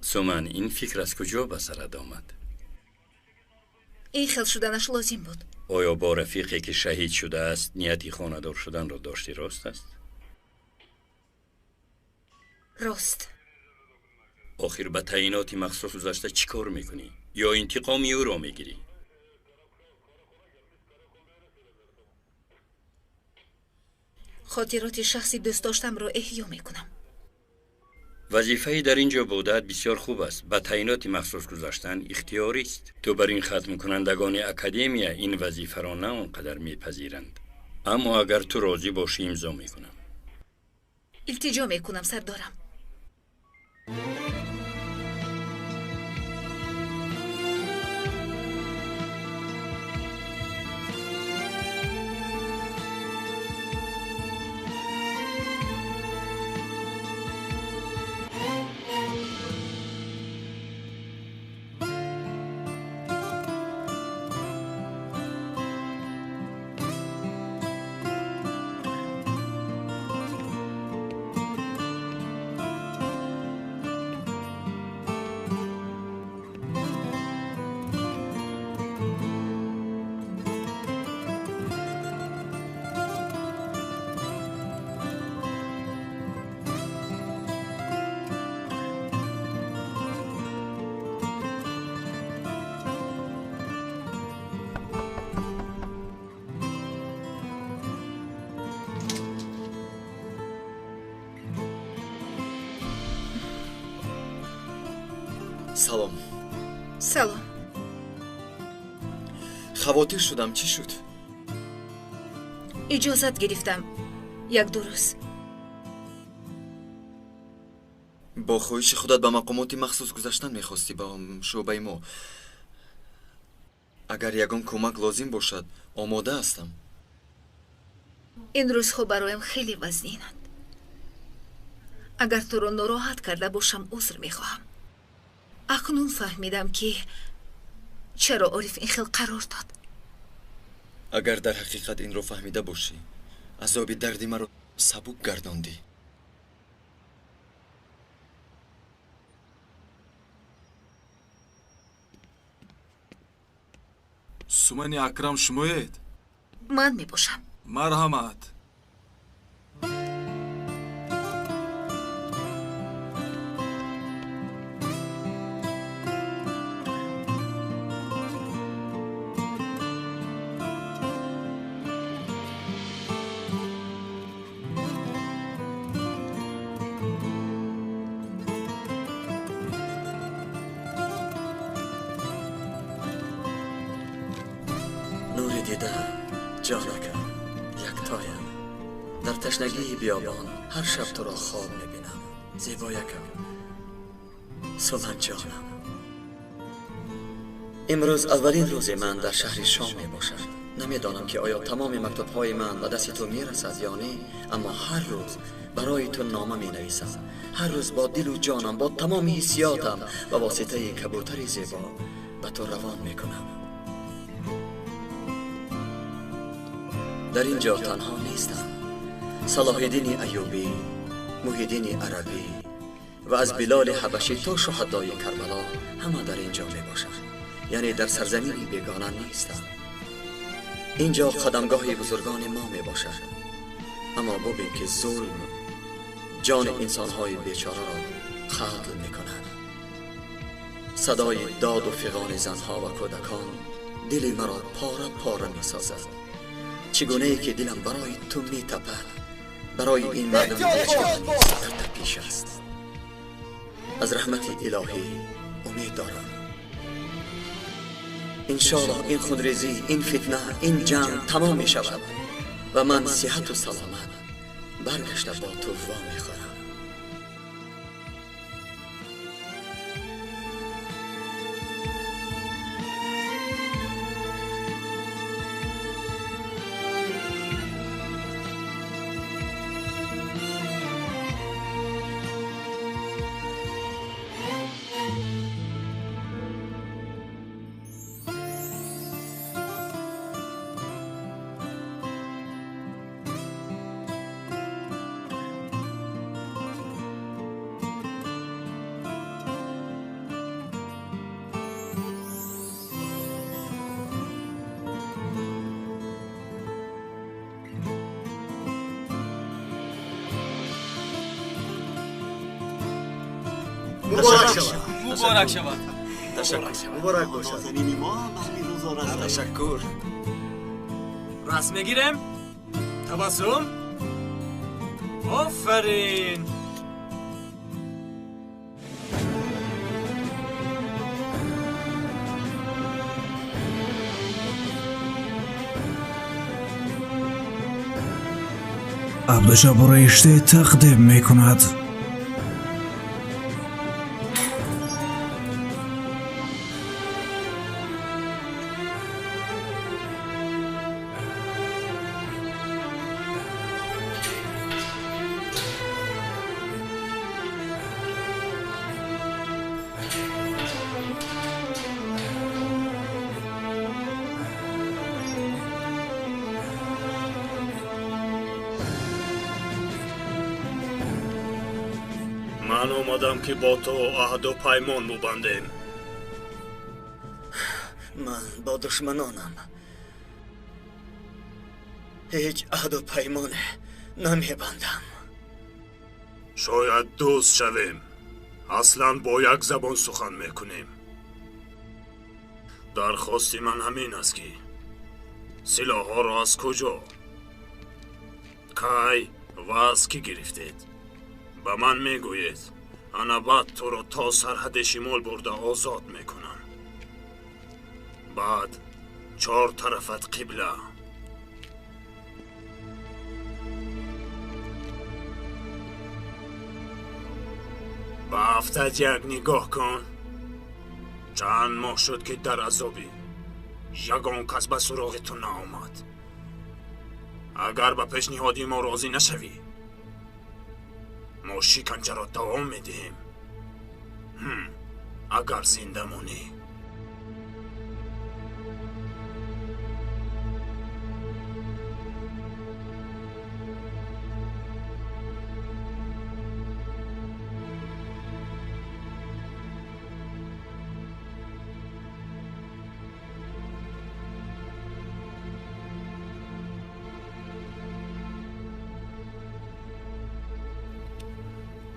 سومن، این فکر از کجا به سرت آمد؟ این خیال شدنش لازم بود. آیا با رفیقی که شهید شده است نیتی خانه‌دار شدن را داشتی؟ راست است؟ راست. آخر به تعییناتی مخصوص گذشته چی کار میکنی؟ یا انتقامی او را میگیری؟ خاطرات شخصی دوست داشتم را احیا میکنم. وظیفه‌ای در اینجا بودت بسیار خوب است. به تعیینات مخصوص گذاشتن اختیاری است. تو بر این ختم کنندگان اکادمیا این وظیفه را نه اونقدر میپذیرند. اما اگر تو راضی باشی امضا میکنم. التجا میکنم سردارم. سلام. سلام. خواطر شدم. چی شد؟ اجازت گرفتم یک دو روز. با خواهش خودت به مقامات مخصوص گذاشتن میخواستی با شعبه ما. اگر یگان کمک لازم باشد آماده هستم. این روزها برایم خیلی وزنینند. اگر تو رو ناراحت کرده باشم عذر میخواهم. اکنون فهمیدم که چرا عارف این خیلی قرار داد. اگر در حقیقت این رو فهمیده باشی عذاب دردی مرا سبک گرداندی. سومن اکرم شموید. من میباشم. مرحمت. جانکم یکتایم در تشنگی بیابان هر شب تو را خواب میبینم. زیبایکم سومن جانم، امروز اولین روز من در شهر شام می باشد. نمیدانم که آیا تمام مکتوب های من به دست تو می رسد یا نه، اما هر روز برای تو نامه می نویسم. هر روز با دل و جانم، با تمام حسیاتم به واسطه کبوتر زیبا به تو روان می کنم. در اینجا تنها نیستم. صلاح الدین ایوبی، محی الدین عربی و از بلال حبشی تا شهدای کربلا همه در اینجا می باشد. یعنی در سرزمینی بیگانه نیستم. اینجا قدمگاه بزرگان ما می باشد. اما ببین که ظلم جان انسانهای بیچاره را قتل می کند. صدای داد و فغان زنها و کودکان دل مرا پاره پاره می سازد. چگونه ای که دلم برای تو می تپد، برای این مردم بیچاره در تپیش است. از رحمت الهی امید دارم. انشاءالله این خودریزی، این فتنه، این جنگ تمام می شود و من صحت و سلامت برگشته با تو وا می خورم. مبارک شود. مبارک شود. تشکر. مبارک باشد. تشکر. رسم میگیرم. تبسم. آفرین. عبدالجبار رشته تقدیم میکند. من اومدم که با تو عهد و پیمان ببندیم. من با دشمنانم هیچ عهد و پیمان نمیبندم. شاید دوست شویم، اصلا با یک زبان سخن میکنیم. درخواستی من همین است که سلاح ها را از کجا، کی و از کی گرفتید؟ به من میگویید، انا بعد تو را تا سرحد شمال برده آزاد میکنم. بعد 4 طرفت قبله. به هفتت یک نگاه کن. چند ماه شد که در عذابی، یگان کس به سراغ تو نآمد. اگر به پیشنهادی ما راضی نشوی، ما شکنجه را دوام میدهیم. اگر زنده مانی.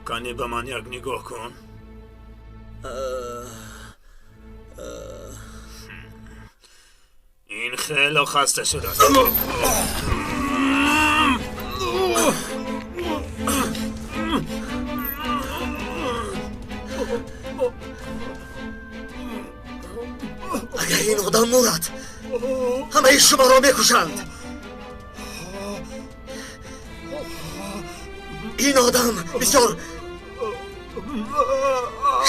کنی به من یک نگاه کن. این خیلی خسته شده است. اگر این آدم مرد، همه شما را میکشند. این آدم بسیار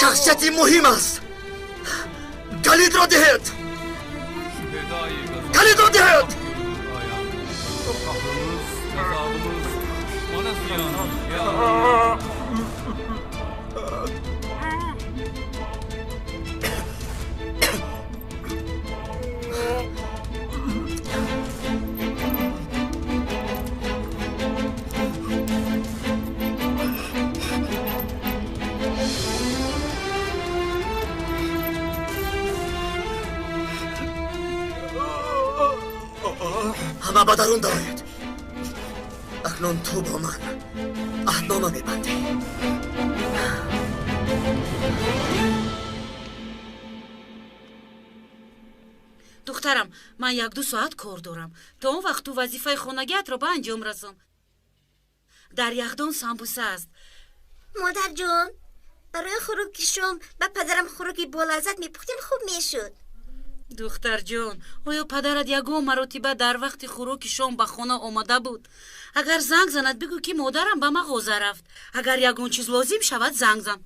شخصیتی مهم است. کلید را دهید. کلید را دهید. همه به درون دارید. اکنون تو با من عهدنامه میبندی. دخترم من 1-2 ساعت کار دارم. تا اون وقت تو وظیفه خانگیت رو به انجام رسون. در یخدان سامبوسه است. مادر جون برای خوراکی شم به پدرم خوراکی بولازت میپختیم خوب میشد. دختر جان آیا پدرت یگان مرتبه در وقت خوراکی شام به خانه آمده بود؟ اگر زنگ زند بگو که مادرم به مغازه رفت. اگر یگان چیز لازم شود زنگ زن.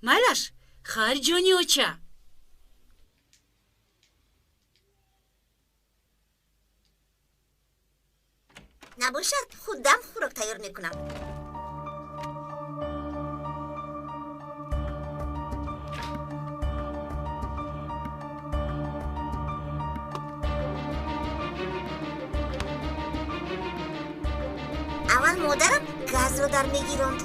میلش خیر جانی اوچه نباشد خودم خوراک تیار میکنم. اول مادرم گاز رو در میگیرند.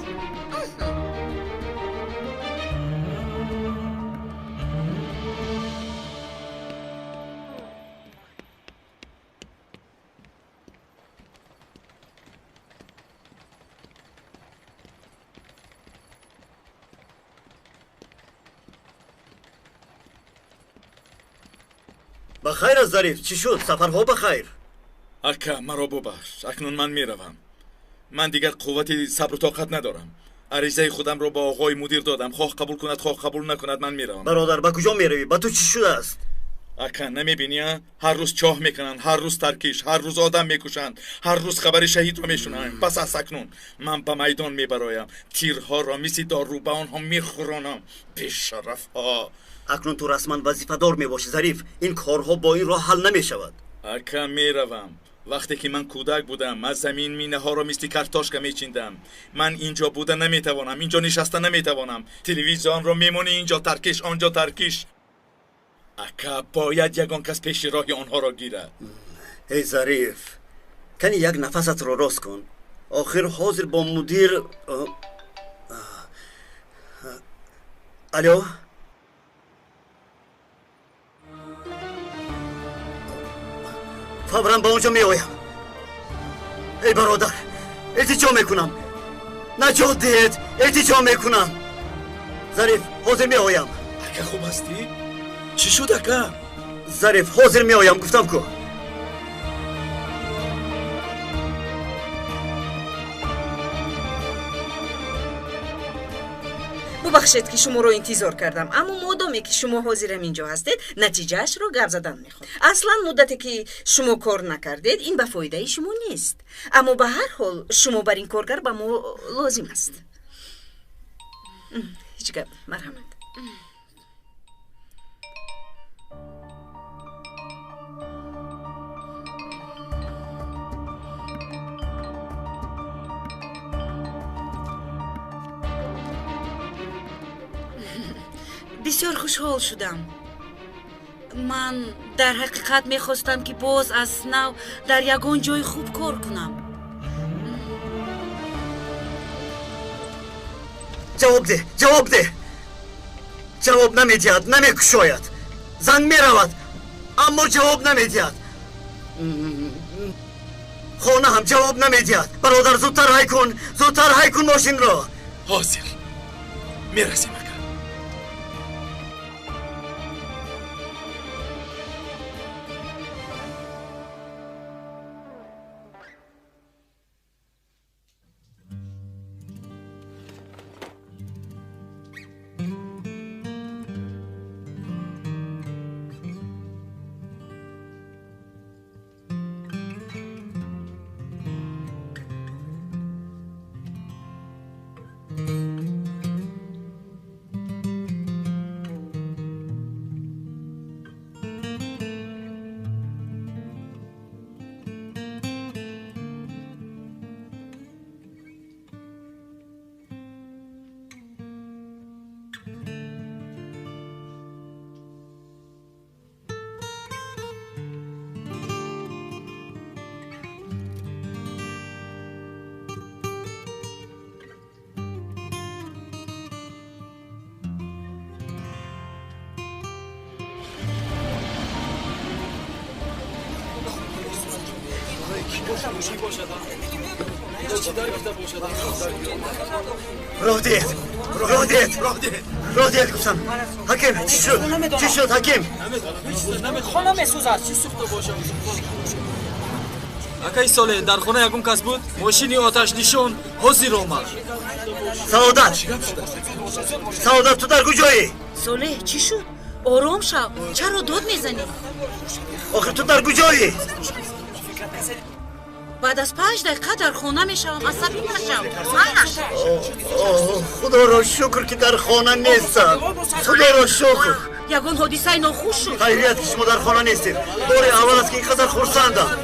بخیر از ظریف چی شد؟ سفرها بخیر. اکا مرا ببخش. اکنون من میروم. من دیگر قوت صبر و طاقت ندارم. عریضه خودم رو با آقای مدیر دادم. خواه قبول کند خواه قبول نکند من میروم. برادر به کجا میروی؟ با تو چی شده است؟ اکا نمیبینی؟ هر روز چاه میکنن، هر روز ترکیش، هر روز آدم میکشند، هر روز خبر شهید رو میشنویم. پس از اکنون من به میدان میبرایم. تیرها را مثل دارو به آنها میخورانم. بی‌شرف ها. اکنون تو رسما وظیفه دار میباشی ظریف. این کارها با این راه حل نمیشود. اکا میروم. وقتی که من کودک بودم از زمین مینه ها را مثل کارتاشکا میچیندم. من اینجا بوده نمیتوانم، اینجا نشسته نمیتوانم. تلویزیون را میمونی اینجا ترکیش آنجا ترکیش. اکا باید یگان کس پیش راه آنها را گیرد. ای ظریف کنی یک نفست را راست کن. آخر حاضر با مدیر. الو فورا با اونجا می آیم. ای برادر التجا میکنم نجات دهید. التجا میکنم. ظریف حاضر می آیم. اکا خوب هستی؟ چی شد اکا؟ ظریف حاضر می آیم گفتم که. ببخشید که شما رو انتظار کردم، اما مادامی که شما حاضرم اینجا هستید نتیجهش رو گپ زدن میخوام. اصلا مدتی که شما کار نکردید این به فایده شما نیست، اما به هر حال شما بر این کارگر به ما لازم است. هیچ گپ. مرحمت. بسیار خوشحال شدم. من در حقیقت میخواستم که باز از نو در یگان جای خوب کار کنم. جواب ده. جواب ده. جواب نمیدید. نمیکشاید. زنگ میرود اما جواب نمیدید. خانه هم جواب نمیدید. برادر زودتر های کن. زودتر های کن ماشین را. حاضر میرسیم. رادیت گفتم حکیم چی شد حکیم خانه میسوزد چی سوخته باشه اکای ساله در خانه یکم کس بود ماشینی آتش نشان حاضر آمد سعادت تو در کجایی ساله چی شد آرام شو چرا داد میزنی آخه تو در کجایی بعد از 5 دقیقه در خانه میشم عصبی نشم خدا را شکر که در خانه نیستم خدا را شکر یگان حادثه ناخوش شد خیریت که شما در خانه نیستید بار اول است که اینقدر خرسندم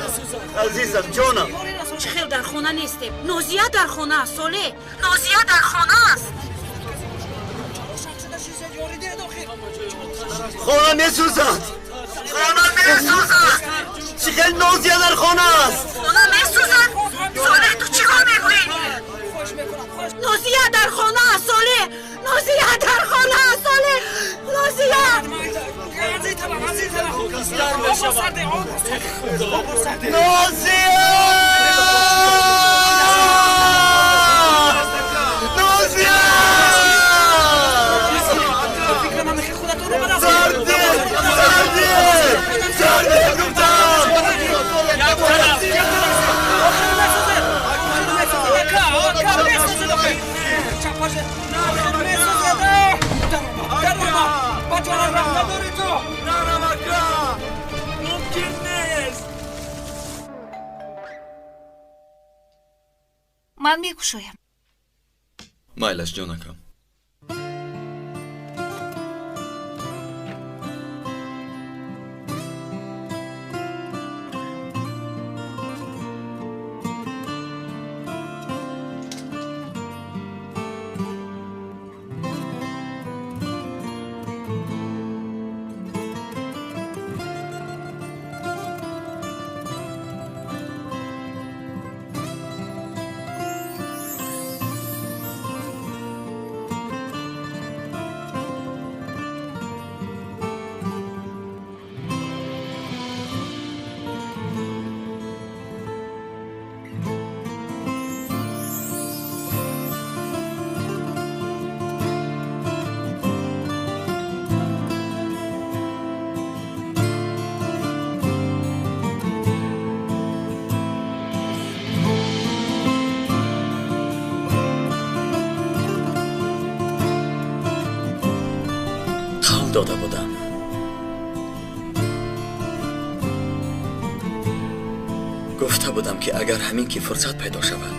عزیزم جانم چه خیلی در خانه نیستیم نازیه در خانه است ساله نازیه در خانه است خانه میسوزد چه خیلی نازیه در خانه است خانه میسوزد ساله تو چیکار میکنی نازیه در خانه است ساله نازیه در خانه است ساله نازیه من میگوشایم مایلش جانکم داده بودم گفته بودم که اگر همین که فرصت پیدا شود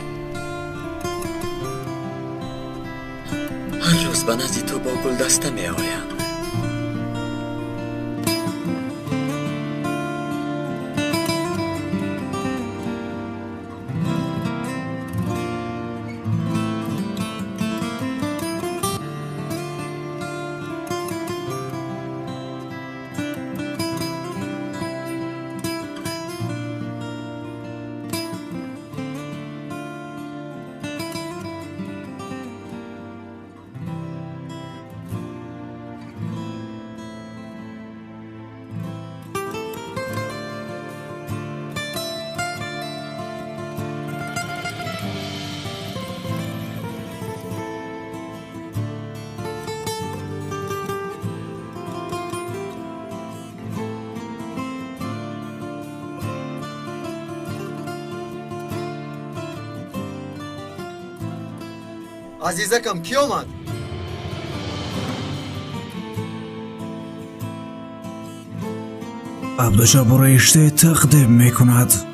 هر روز به نزد تو با گلدسته می آیم عزیزکم کی آمد؟ عبدالجبار رشته تقدیم میکند